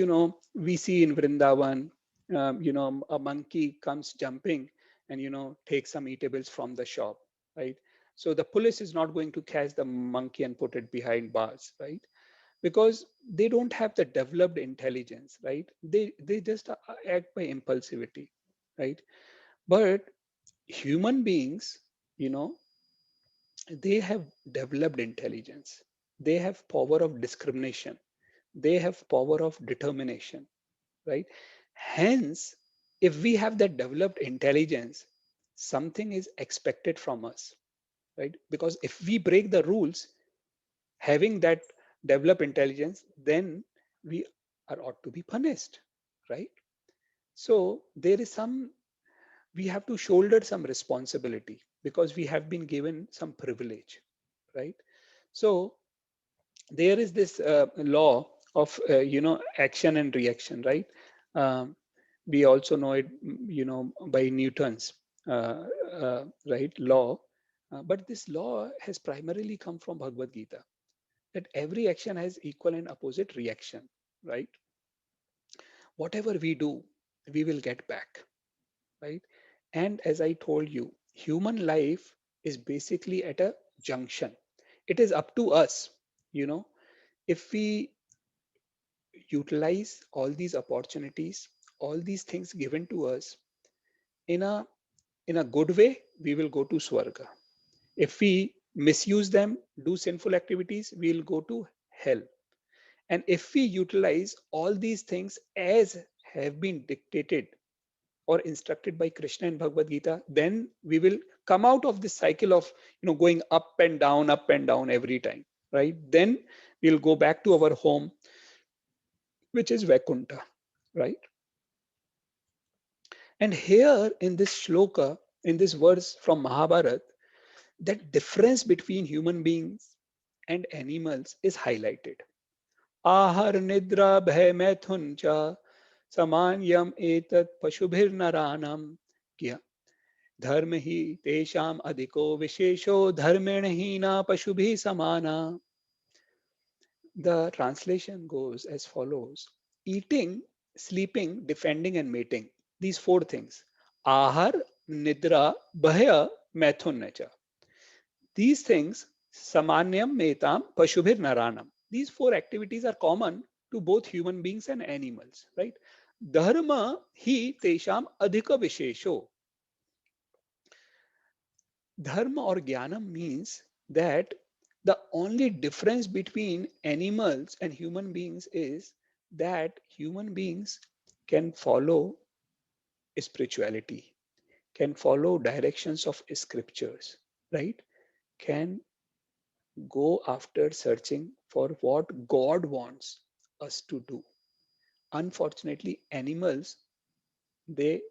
we see in Vrindavan, a monkey comes jumping and, takes some eatables from the shop, right? So the police is not going to catch the monkey and put it behind bars, right? Because they don't have the developed intelligence, right? They just act by impulsivity, right? But human beings, you know, they have developed intelligence. They have power of discrimination. They have power of determination, right? Hence, if we have that developed intelligence, something is expected from us, right? Because if we break the rules, having that developed intelligence, then we are ought to be punished, right? So there is some, we have to shoulder some responsibility because we have been given some privilege, right? So there is this law of action and reaction, right? um, we also know it, by Newton's right law. But this law has primarily come from Bhagavad Gita, that every action has equal and opposite reaction, right? Whatever we do, we will get back, right? And as I told you, human life is basically at a junction. It is up to us, you know, if we utilize all these opportunities, all these things given to us in a good way, we will go to Swarga. If we misuse them, do sinful activities, we'll go to hell. And if we utilize all these things as have been dictated or instructed by Krishna in Bhagavad Gita, then we will come out of this cycle of going up and down every time, right? Then we'll go back to our home, which is Vaikuntha, right? And here in this shloka, in this verse from Mahabharata, that difference between human beings and animals is highlighted. Ahar nidra bhay maithun cha samanyam etat pashubhir naranam kya dharma hi tesham adhiko vishesho dharmen hi na pashubhi samana. The translation goes as follows: eating, sleeping, defending, and mating. These four things. Ahar, nidra, bhaya, maithun. These things, samanyam, metam, pashubhir, naranam. These four activities are common to both human beings and animals, right? Dharma hi tesham adhika vishesho. Dharma or jnanam means that the only difference between animals and human beings is that human beings can follow spirituality, can follow directions of scriptures, right? Can go after searching for what God wants us to do. Unfortunately, animals, they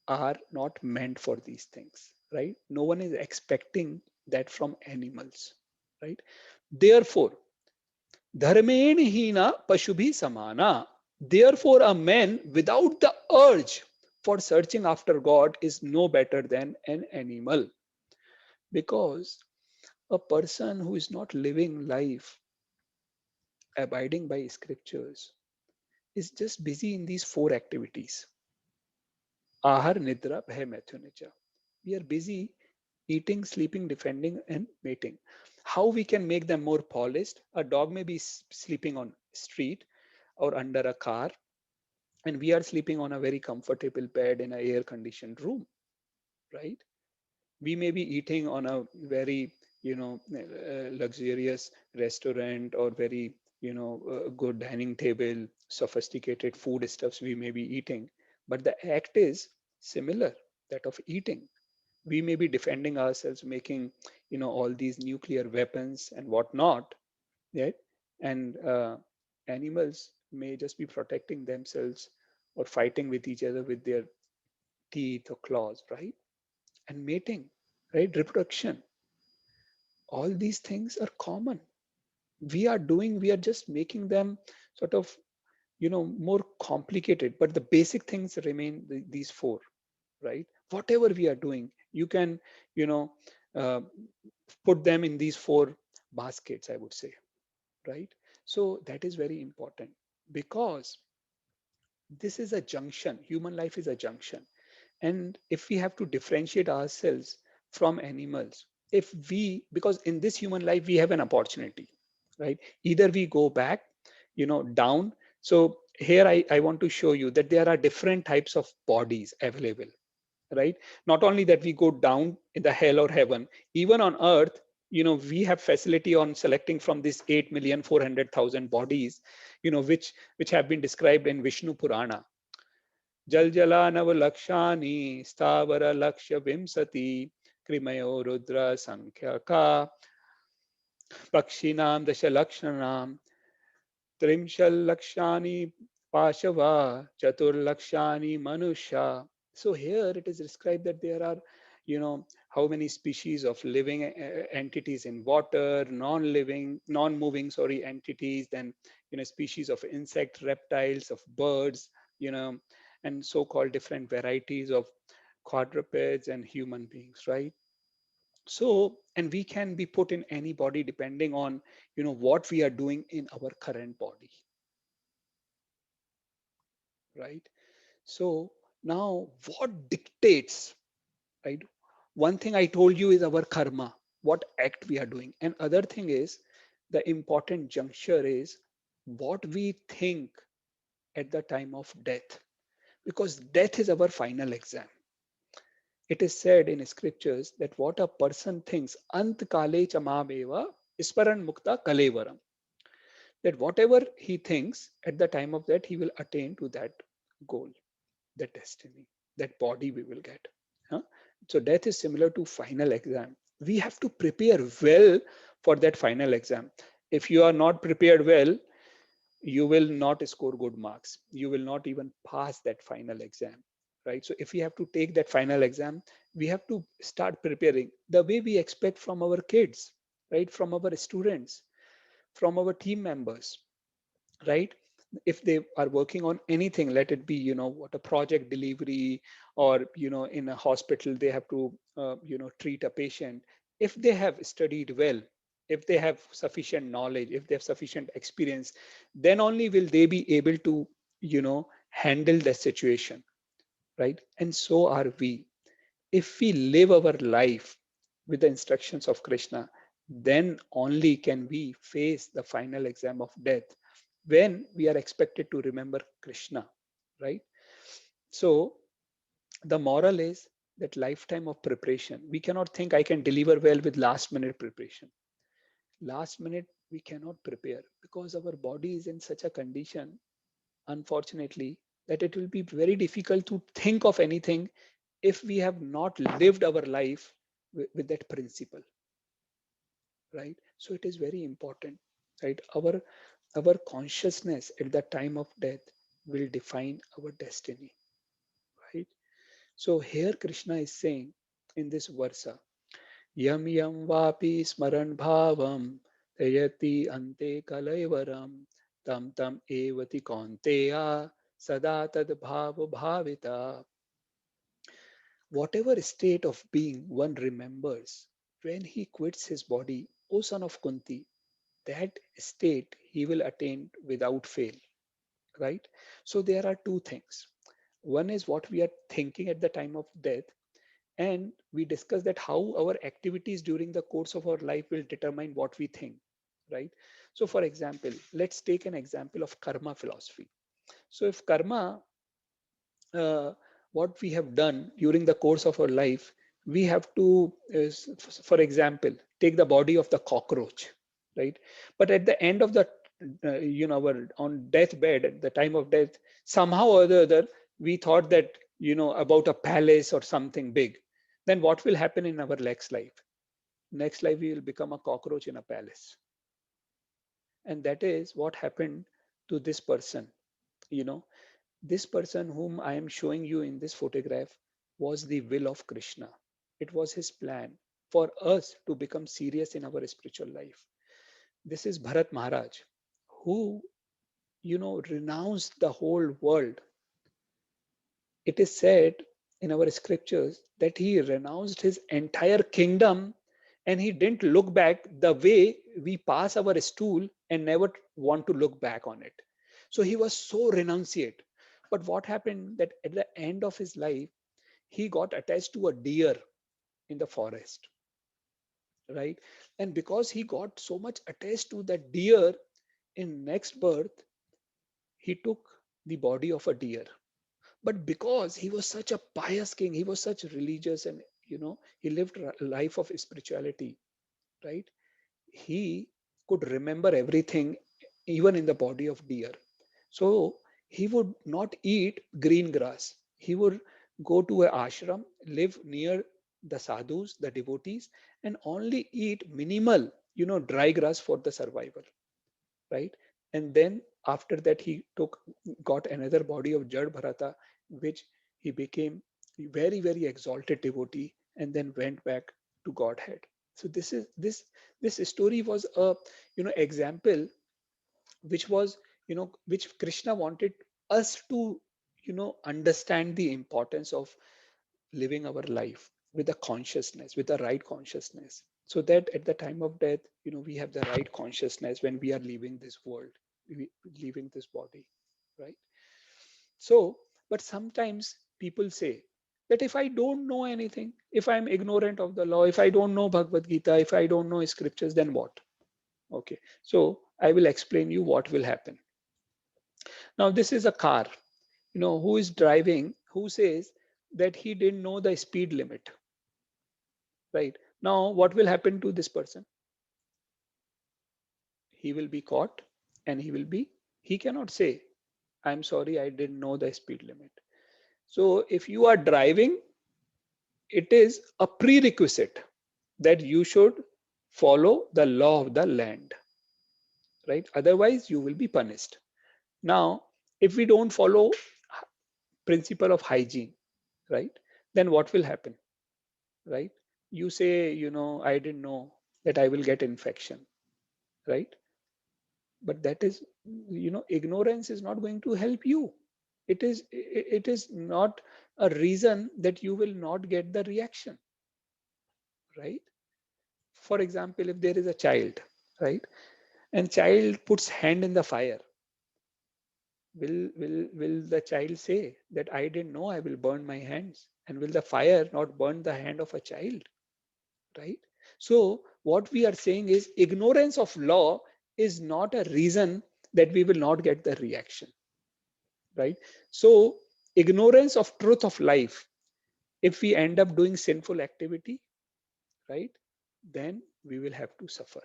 are not meant for these things, right? No one is expecting that from animals, right? Therefore, dharmen hina pashubhi samana. Therefore, a man without the urge for searching after God is no better than an animal, because a person who is not living life abiding by scriptures is just busy in these four activities: ahar, nidra, bhay, maithunja. We are busy eating, sleeping, defending, and mating. How we can make them more polished? A dog may be sleeping on street or under a car, and we are sleeping on a very comfortable bed in an air conditioned room, right? We may be eating on a very luxurious restaurant, or very good dining table, sophisticated food stuffs we may be eating, but the act is similar, that of eating. We may be defending ourselves, making, all these nuclear weapons and whatnot, right? And animals may just be protecting themselves or fighting with each other with their teeth or claws, right? And mating, right? Reproduction, all these things are common. We are just making them sort of, more complicated, but the basic things remain these four, right? Whatever we are doing, you can, you know, uh, put them in these four baskets, I would say, right? So that is very important, because this is a junction. Human life is a junction. And if we have to differentiate ourselves from animals, if we, because in this human life, we have an opportunity, right? Either we go back, down. So here I want to show you that there are different types of bodies available, right? Not only that we go down in the hell or heaven, even on earth, we have facility on selecting from these 8,400,000 bodies, which have been described in Vishnu Purana. जल जलानव लक्षानि स्थावर लक्ष्य विंसति कृमयो Rudra संख्यका पक्षिणां दशलक्षणां त्रिंशल्लक्षानि Pashava, Chaturlakshani Manusha. So here it is described that there are, how many species of living entities in water, non-living, non-moving, sorry, entities, then, species of insect, reptiles, of birds, and so-called different varieties of quadrupeds and human beings, right? So, and we can be put in any body depending on, what we are doing in our current body, right? So now what dictates, right? One thing I told you is our karma, what act we are doing. And other thing is the important juncture is what we think at the time of death, because death is our final exam. It is said in scriptures that what a person thinks, ant kale chamabeva isparan mukta kalevaram, that whatever he thinks at the time of that, he will attain to that goal, that destiny, that body we will get. Huh? So death is similar to final exam. We have to prepare well for that final exam. If you are not prepared well, you will not score good marks. You will not even pass that final exam, right? So if we have to take that final exam, we have to start preparing the way we expect from our kids, right? From our students, from our team members, right? If they are working on anything, let it be, what a project delivery, or in a hospital they have to treat a patient. If they have studied well, if they have sufficient knowledge, if they have sufficient experience, then only will they be able to handle the situation, right? And so are we. If we live our life with the instructions of Krishna, then only can we face the final exam of death, when we are expected to remember Krishna, right? So the moral is that lifetime of preparation. We cannot think I can deliver well with last minute preparation. Last minute, we cannot prepare because our body is in such a condition, unfortunately, that it will be very difficult to think of anything if we have not lived our life with that principle, right? So it is very important, right? Our consciousness at the time of death will define our destiny, right? So here Krishna is saying in this versa, yam yam vapi smaran bhavam tayati ante kalaivaram tam tam evati kaunteya sada tad bhava bhavita. Whatever state of being one remembers when he quits his body, O son of Kunti, that state he will attain without fail, right? So there are two things. One is what we are thinking at the time of death, and we discuss that how our activities during the course of our life will determine what we think, right? So for example, let's take an example of karma philosophy. So if karma, uh, what we have done during the course of our life, we have to, for example, take the body of the cockroach, right? But at the end of the, our on deathbed, at the time of death, somehow or the other, we thought that, about a palace or something big. then what will happen in our next life? Next life, we will become a cockroach in a palace. And that is what happened to this person. You know, this person whom I am showing you in this photograph was the will of Krishna. It was his plan for us to become serious in our spiritual life. This is Bharat Maharaj, who, renounced the whole world. It is said in our scriptures that he renounced his entire kingdom and he didn't look back the way we pass our stool and never want to look back on it. So he was so renunciate. But what happened that at the end of his life, he got attached to a deer in the forest, right? And because he got so much attached to that deer, in next birth, he took the body of a deer. But because he was such a pious king, he was such religious, and he lived a life of spirituality, right? He could remember everything, even in the body of deer. So he would not eat green grass. He would go to an ashram, live near the sadhus, the devotees, and only eat minimal, dry grass for the survival, right? And then after that, he got another body of Jad Bharata, which he became very, very exalted devotee, and then went back to Godhead. So this story was a example which was which Krishna wanted us to understand the importance of living our life with a consciousness, with the right consciousness, so that at the time of death, we have the right consciousness when we are leaving this world, leaving this body, right? So, but sometimes people say that if I don't know anything, if I'm ignorant of the law, if I don't know Bhagavad Gita, if I don't know scriptures, then what? Okay, so I will explain you what will happen. Now, this is a car, who is driving, who says that he didn't know the speed limit, right? Now, what will happen to this person? He will be caught and he cannot say, I'm sorry, I didn't know the speed limit. So, if you are driving, it is a prerequisite that you should follow the law of the land, right? Otherwise, you will be punished. Now, if we don't follow principle of hygiene, right, then what will happen, right? You say, I didn't know that I will get infection, right? But that is, ignorance is not going to help you. It is not a reason that you will not get the reaction, right? For example, if there is a child, right, and child puts hand in the fire, will the child say that I didn't know I will burn my hands? And will the fire not burn the hand of a child, right? So what we are saying is ignorance of law is not a reason that we will not get the reaction, right? So ignorance of truth of life, if we end up doing sinful activity, right, then we will have to suffer.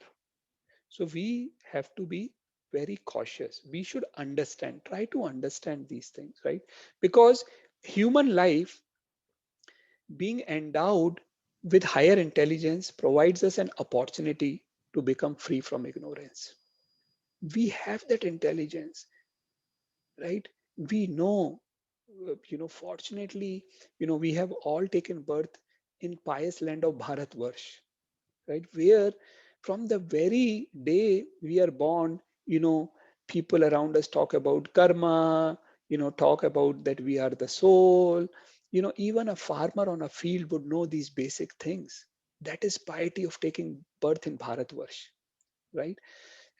So we have to be very cautious. We should understand, try to understand these things, right? Because human life, being endowed with higher intelligence, provides us an opportunity to become free from ignorance. We have that intelligence, right? We know, fortunately, we have all taken birth in pious land of Bharatvarsh, right? Where from the very day we are born, people around us talk about karma, talk about that we are the soul. Even a farmer on a field would know these basic things. That is piety of taking birth in Bharatvarsh, right?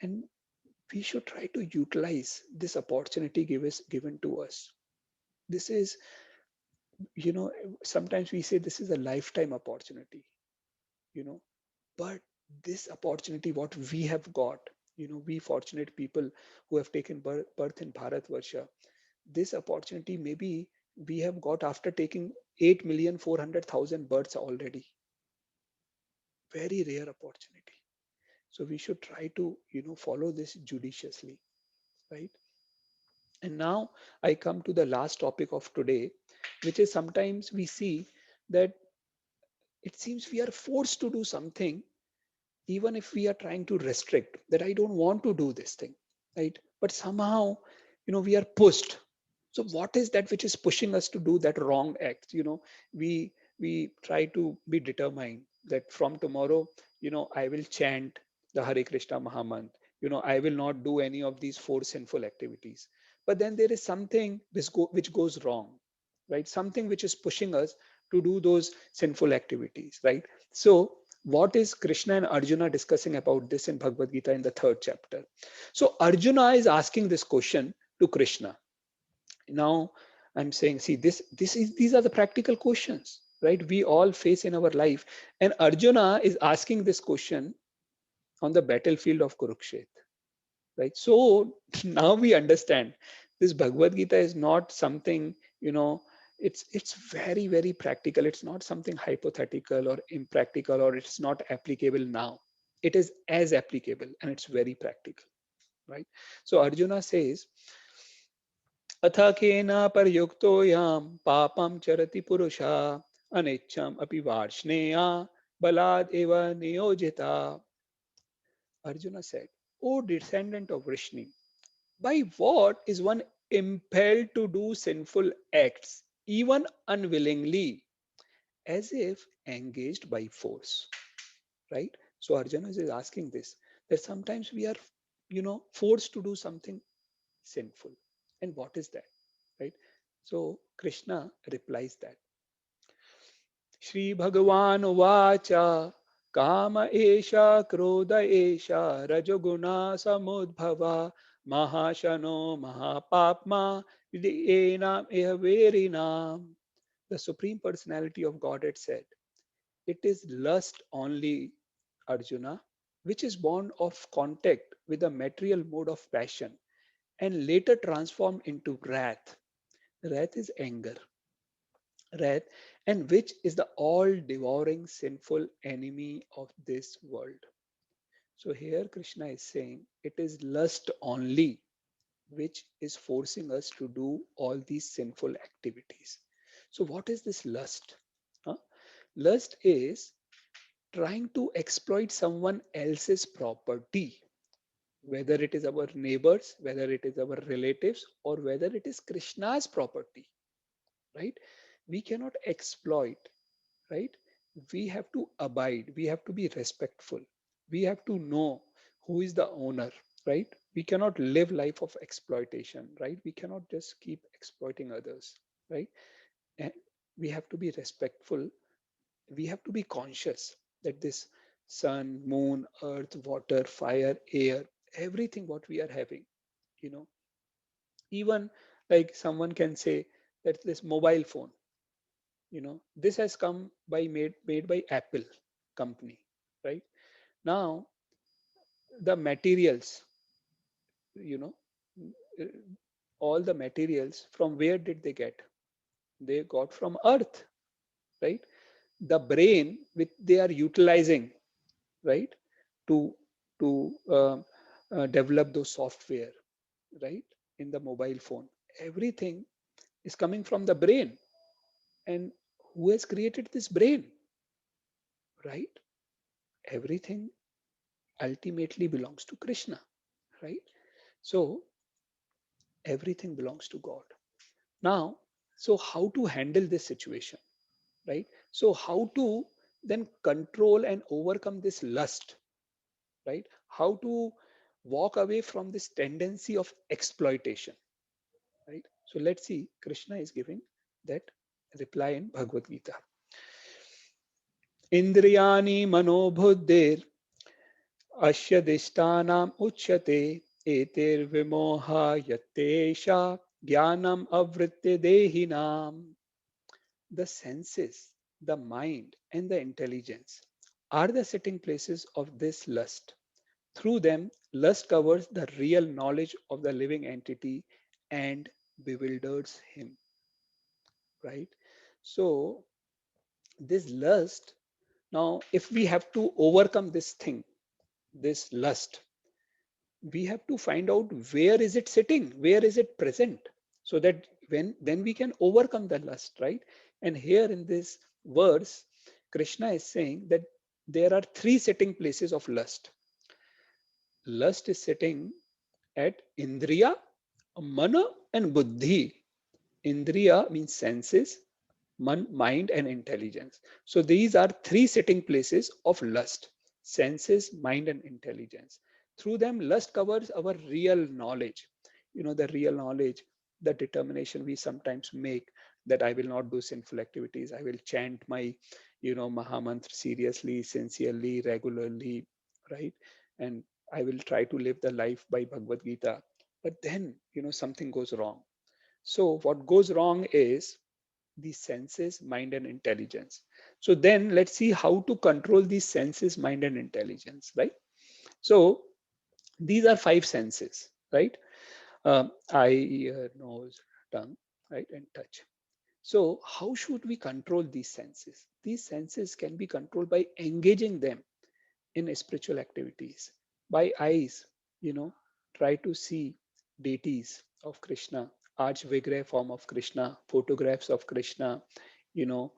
And we should try to utilize this opportunity given to us. This is, you know, sometimes we say this is a lifetime opportunity, you know, but this opportunity what we have got, we fortunate people who have taken birth in Bharatvarsha, this opportunity maybe we have got after taking 8,400,000 births already. Very rare opportunity. So we should try to follow this judiciously, right? And now I come to the last topic of today, which is sometimes we see that it seems we are forced to do something, even if we are trying to restrict that I don't want to do this thing, right? But somehow, we are pushed. So what is that which is pushing us to do that wrong act? We try to be determined that from tomorrow, I will chant the Hare Krishna Mahamantra. I will not do any of these four sinful activities. But then there is something which goes wrong, right? Something which is pushing us to do those sinful activities, right? So what is Krishna and Arjuna discussing about this in Bhagavad Gita in the third chapter? So Arjuna is asking this question to Krishna. Now I'm saying, see, these are the practical questions, right? We all face in our life. And Arjuna is asking this question on the battlefield of Kurukshetra, right? So now we understand this Bhagavad Gita is not something, it's very, very practical. It's not something hypothetical or impractical, or it's not applicable now. It is as applicable and it's very practical, right? So Arjuna says, अथ केन परयुक्तोऽयं पापं चरति पुरुषः अनिच्छम् अपि वार्ष्णेय बलाद् एव नियोजिता. Arjuna said, O descendant of Vrishni, by what is one impelled to do sinful acts, even unwillingly, as if engaged by force? Right? So Arjuna is asking this, that sometimes we are, forced to do something sinful. And what is that? Right? So Krishna replies that Shri Bhagavan Vacha Kama Esha Krodha Esha Rajoguna Samudbhava Mahashano Mahapapma Enam Ehaverinam. The Supreme Personality of Godhead said, it is lust only, Arjuna, which is born of contact with the material mode of passion and later transformed into wrath. Wrath is anger, wrath, and which is the all devouring sinful enemy of this world. So here Krishna is saying it is lust only which is forcing us to do all these sinful activities. So, what is this lust? Huh? Lust is trying to exploit someone else's property, whether it is our neighbors, whether it is our relatives, or whether it is Krishna's property, right? We cannot exploit, right? We have to abide, we have to be respectful, we have to know who is the owner, right? We cannot live life of exploitation, right? We cannot just keep exploiting others, right? And we have to be respectful, we have to be conscious that this sun, moon, earth, water, fire, air, everything what we are having, you know even like someone can say that this mobile phone, this has come by made by Apple company, right? Now the materials, you know uh, all the materials, from where did they get? They got from earth, right? The brain which they are utilizing, right, to develop those software, right, in the mobile phone, everything is coming from the brain. And who has created this brain, right? Everything ultimately belongs to Krishna, right? So everything belongs to God. Now, so how to handle this situation, right? So how to then control and overcome this lust, right? How to walk away from this tendency of exploitation, right? So let's see, Krishna is giving that reply in Bhagavad Gita. Indriyani manobhuddhir Asya dishtanam uchyate eter vimoha yatesha jnanam avritte dehinam. The senses, the mind, and the intelligence are the sitting places of this lust. Through them, lust covers the real knowledge of the living entity and bewilders him, right? So, this lust, now, if we have to overcome this thing, this lust, we have to find out where is it sitting, where is it present, so that when then we can overcome the lust, right? And here in this verse, Krishna is saying that there are three sitting places of lust. Lust is sitting at Indriya, Mana, and Buddhi. Indriya means senses, mind, and intelligence. So these are three sitting places of lust: senses, mind, and intelligence. Through them, lust covers our real knowledge. The real knowledge, the determination we sometimes make that I will not do sinful activities. I will chant my, Mahamantra seriously, sincerely, regularly, right? And I will try to live the life by Bhagavad Gita. But then, something goes wrong. So what goes wrong is the senses, mind, and intelligence. So then let's see how to control these senses, mind, and intelligence, right? So these are five senses, right? Eye, ear, nose, tongue, right, and touch. So how should we control these senses? These senses can be controlled by engaging them in spiritual activities. By eyes, try to see deities of Krishna, arch vigrah form of Krishna, photographs of Krishna, you know,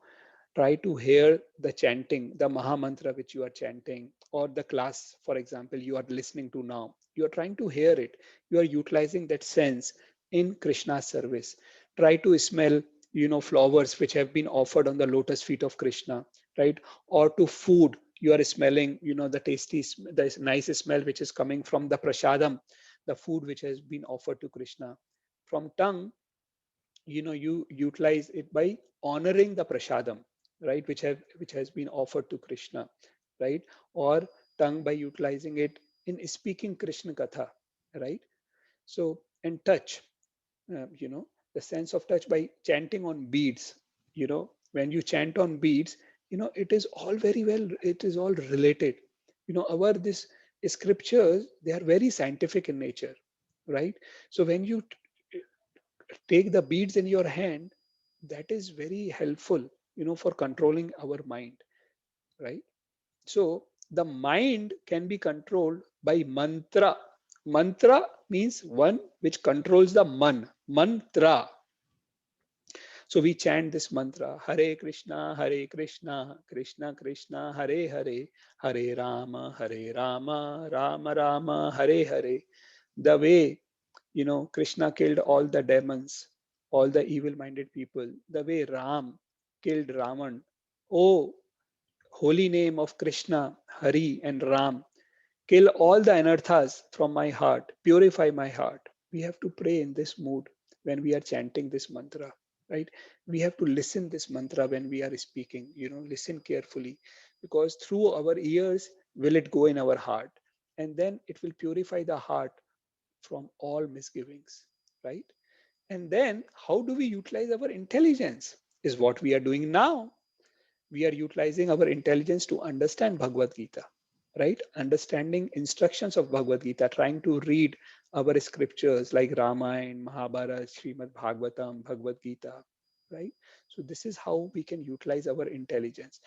try to hear the chanting, the Maha Mantra which you are chanting, or the class, for example, you are listening to now. You are trying to hear it. You are utilizing that sense in Krishna's service. Try to smell, flowers which have been offered on the lotus feet of Krishna, right? Or to food, you are smelling, the tasty, the nice smell which is coming from the prasadam, the food which has been offered to Krishna. From tongue, you utilize it by honoring the prasadam, right, which has been offered to Krishna, right? Or tongue by utilizing it in speaking Krishna katha, right? So, and touch, the sense of touch by chanting on beads. When you chant on beads, it is all very well, it is all related. Our this scriptures, they are very scientific in nature, right? So when you take the beads in your hand, that is very helpful, for controlling our mind, right? So the mind can be controlled by mantra. Mantra means one which controls the mantra. So we chant this mantra: Hare Krishna, Hare Krishna, Krishna Krishna, Hare Hare, Hare Rama, Hare Rama, Rama Rama, Hare Hare. The way, Krishna killed all the demons, all the evil minded people, the way Ram killed Ravan. Oh, holy name of Krishna, Hari, and Ram, kill all the anarthas from my heart, purify my heart. We have to pray in this mood when we are chanting this mantra, right? We have to listen this mantra when we are speaking, listen carefully, because through our ears will it go in our heart, and then it will purify the heart from all misgivings, right? And then how do we utilize our intelligence is what we are doing now. We are utilizing our intelligence to understand Bhagavad Gita, right? Understanding instructions of Bhagavad Gita, trying to read our scriptures like Ramayana, Mahabharata, Srimad Bhagavatam, Bhagavad Gita, right? So this is how we can utilize our intelligence.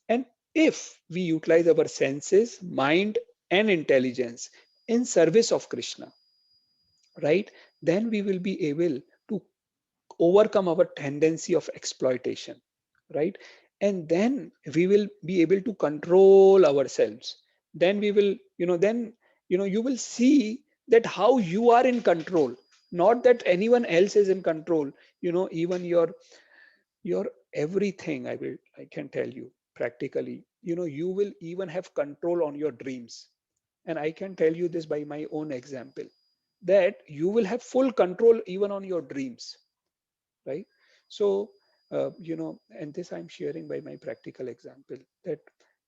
And if we utilize our senses, mind, and intelligence in service of Krishna, right, then we will be able to overcome our tendency of exploitation, right? And then we will be able to control ourselves. Then we will, then, you will see that how you are in control, not that anyone else is in control. Even your everything, I can tell you practically, you will even have control on your dreams. And I can tell you this by my own example, that you will have full control even on your dreams, right? So, and this I'm sharing by my practical example, that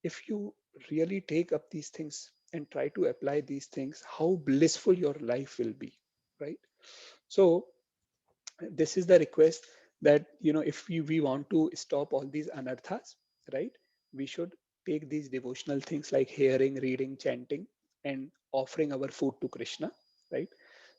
if you really take up these things and try to apply these things, how blissful your life will be, right? So this is the request, that if we want to stop all these anarthas, right, we should take these devotional things like hearing, reading, chanting, and offering our food to Krishna, right?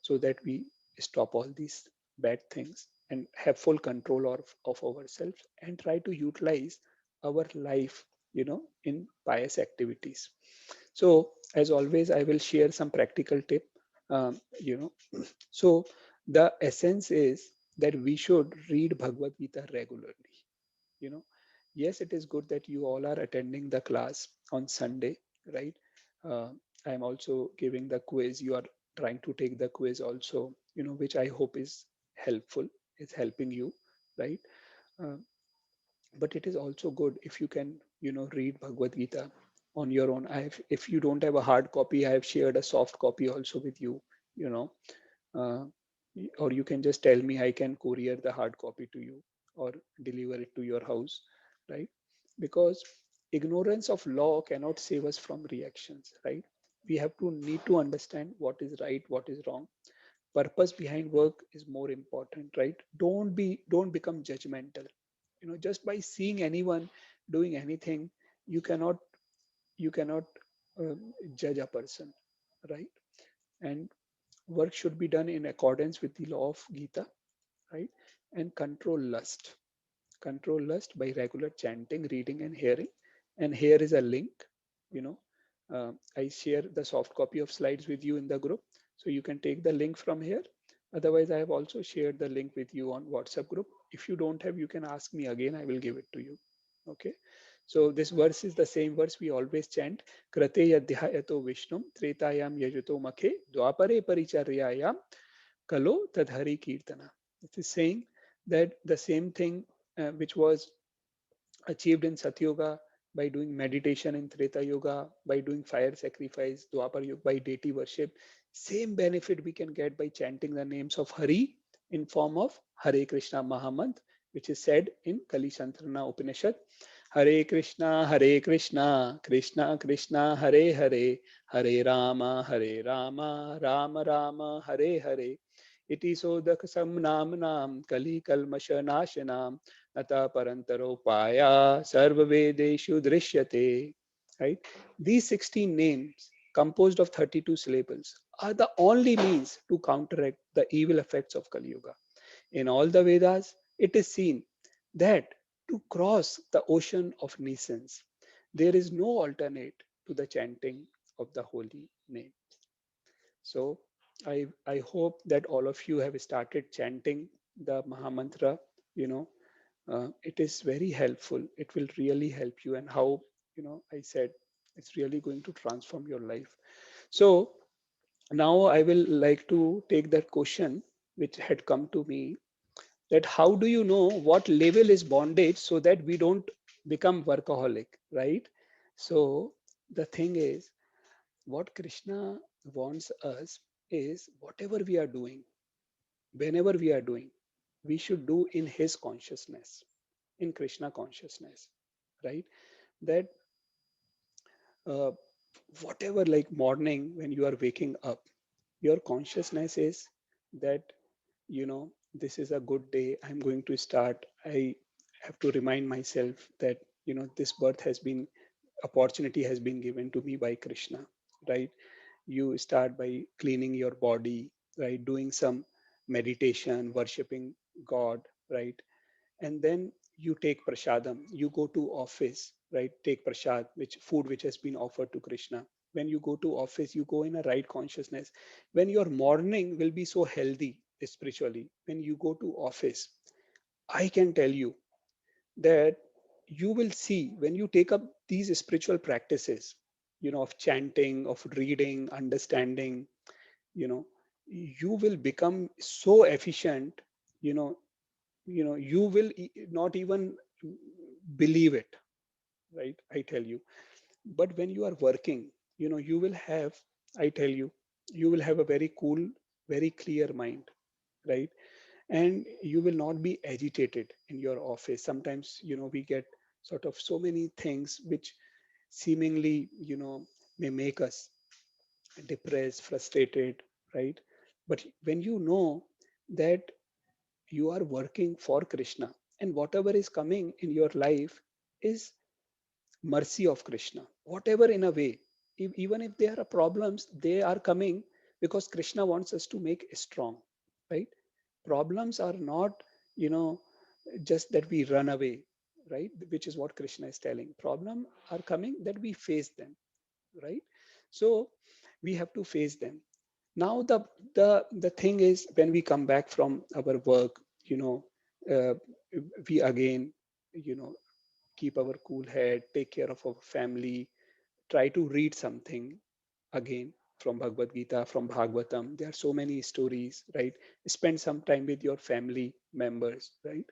So that we stop all these bad things and have full control of ourselves, and try to utilize our life, in pious activities. So as always, I will share some practical tip. So the essence is that we should read Bhagavad Gita regularly, you know, Yes, it is good that you all are attending the class on Sunday, right? Uh, I'm also giving the quiz. You are trying to take the quiz also, which I hope is helpful, is helping you, right? Uh, but it is also good if you can, read Bhagavad Gita on your own. If you don't have a hard copy, I have shared a soft copy also with you, you know, uh, or you can just tell me, I can courier the hard copy to you or deliver it to your house, right? Because ignorance of law cannot save us from reactions, right? We have to need to understand what is right, what is wrong. Purpose behind work is more important, right? Don't become judgmental. Just by seeing anyone doing anything, you cannot uh, judge a person, right? And work should be done in accordance with the law of Gita, right? And control lust by regular chanting, reading, and hearing. And here is a link. You know, I share the soft copy of slides with you in the group, so you can take the link from here. Otherwise, I have also shared the link with you on WhatsApp group. If you don't have, you can ask me again. I will give it to you. Okay. So this verse is the same verse we always chant. Krate yadhyayato Vishnum Tretayam yajuto makhe dwapare paricharyayam kalo tadhari kirtana. It is saying that the same thing which was achieved in Satyuga by doing meditation in Treta Yuga, by doing fire sacrifice, Dwapar Yuga, by deity worship, same benefit we can get by chanting the names of Hari in form of Hare Krishna Mahamant, which is said in Kali Santrana Upanishad. Hare Krishna, Krishna Krishna, Hare Hare, Hare Rama, Rama Rama, Hare Hare. Iti sodakasam nam nam kali kalmasha nashanam nata parantaropaya sarva vedeshu drishyate. Right? These 16 names, composed of 32 syllables, are the only means to counteract the evil effects of Kali Yuga. In all the Vedas, it is seen that to cross the ocean of nescience, there is no alternate to the chanting of the holy name. So I hope that all of you have started chanting the Mahamantra. You know, it is very helpful. It will really help you, and how I said it's really going to transform your life. So now I will like to take that question which had come to me, that how do you know what level is bondage so that we don't become workaholic, right? So the thing is, what Krishna wants us is whatever we are doing, whenever we are doing, we should do in his consciousness, in Krishna consciousness, right? That uh, whatever, like morning when you are waking up, your consciousness is that, this is a good day. I'm going to start. I have to remind myself that, this birth has been, opportunity has been given to me by Krishna, right? You start by cleaning your body, right? Doing some meditation, worshiping God, right? And then you take prasadam, you go to office, right? Take prasad, which food which has been offered to Krishna. When you go to office, you go in a right consciousness. When your morning will be so healthy spiritually, when you go to office, I can tell you that you will see, when you take up these spiritual practices, of chanting, of reading, understanding, you know you will become so efficient. You will not even believe it, right? I tell you. But when you are working, you will have, I tell you, you will have a very cool, very clear mind, right? And you will not be agitated in your office. Sometimes, we get sort of so many things which seemingly, may make us depressed, frustrated, right? But when you know that you are working for Krishna, and whatever is coming in your life is mercy of Krishna, whatever, in a way, even if there are problems, they are coming because Krishna wants us to make strong, right? Problems are not, you know, just that we run away, right? Which is what Krishna is telling. Problem are coming that we face them, right? So we have to face them. Now the thing is, when we come back from our work, uh, we again, you know keep our cool head, take care of our family, try to read something again from Bhagavad Gita, from Bhagavatam. There are so many stories, right? Spend some time with your family members, right?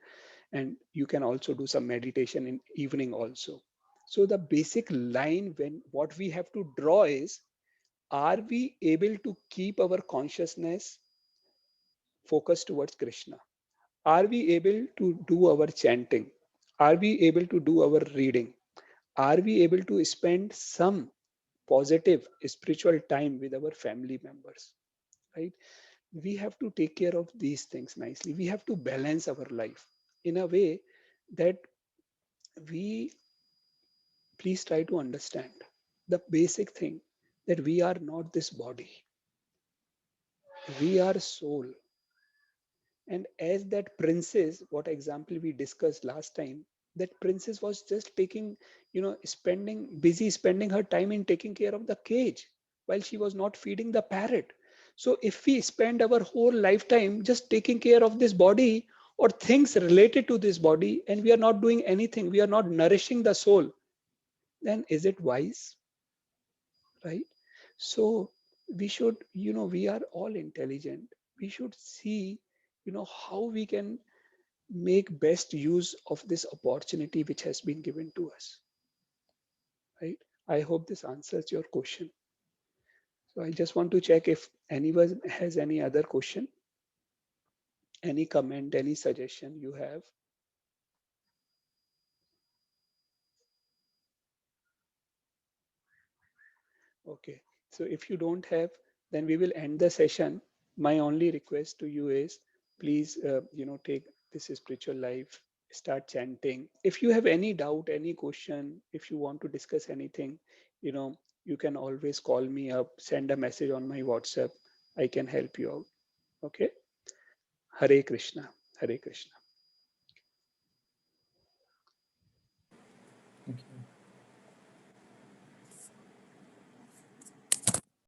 And you can also do some meditation in evening also. So the basic line when what we have to draw is, are we able to keep our consciousness focused towards Krishna? Are we able to do our chanting? Are we able to do our reading? Are we able to spend some positive spiritual time with our family members, right? We have to take care of these things nicely. We have to balance our life in a way that we, please try to understand the basic thing, that we are not this body, we are soul. And as that princess, what example we discussed last time, that princess was just taking, spending her time in taking care of the cage while she was not feeding the parrot. So if we spend our whole lifetime just taking care of this body or things related to this body, and we are not doing anything, we are not nourishing the soul, then is it wise, right? So we should, we are all intelligent. We should see, how we can make best use of this opportunity which has been given to us, right? I hope this answers your question. So I just want to check if anyone has any other question, any comment, any suggestion you have. Okay, so if you don't have, then we will end the session. My only request to you is, please, take this spiritual life, start chanting. If you have any doubt, any question, if you want to discuss anything, you know, you can always call me up, send a message on my WhatsApp. I can help you out. Okay. Hare Krishna. Hare Krishna. Thank you.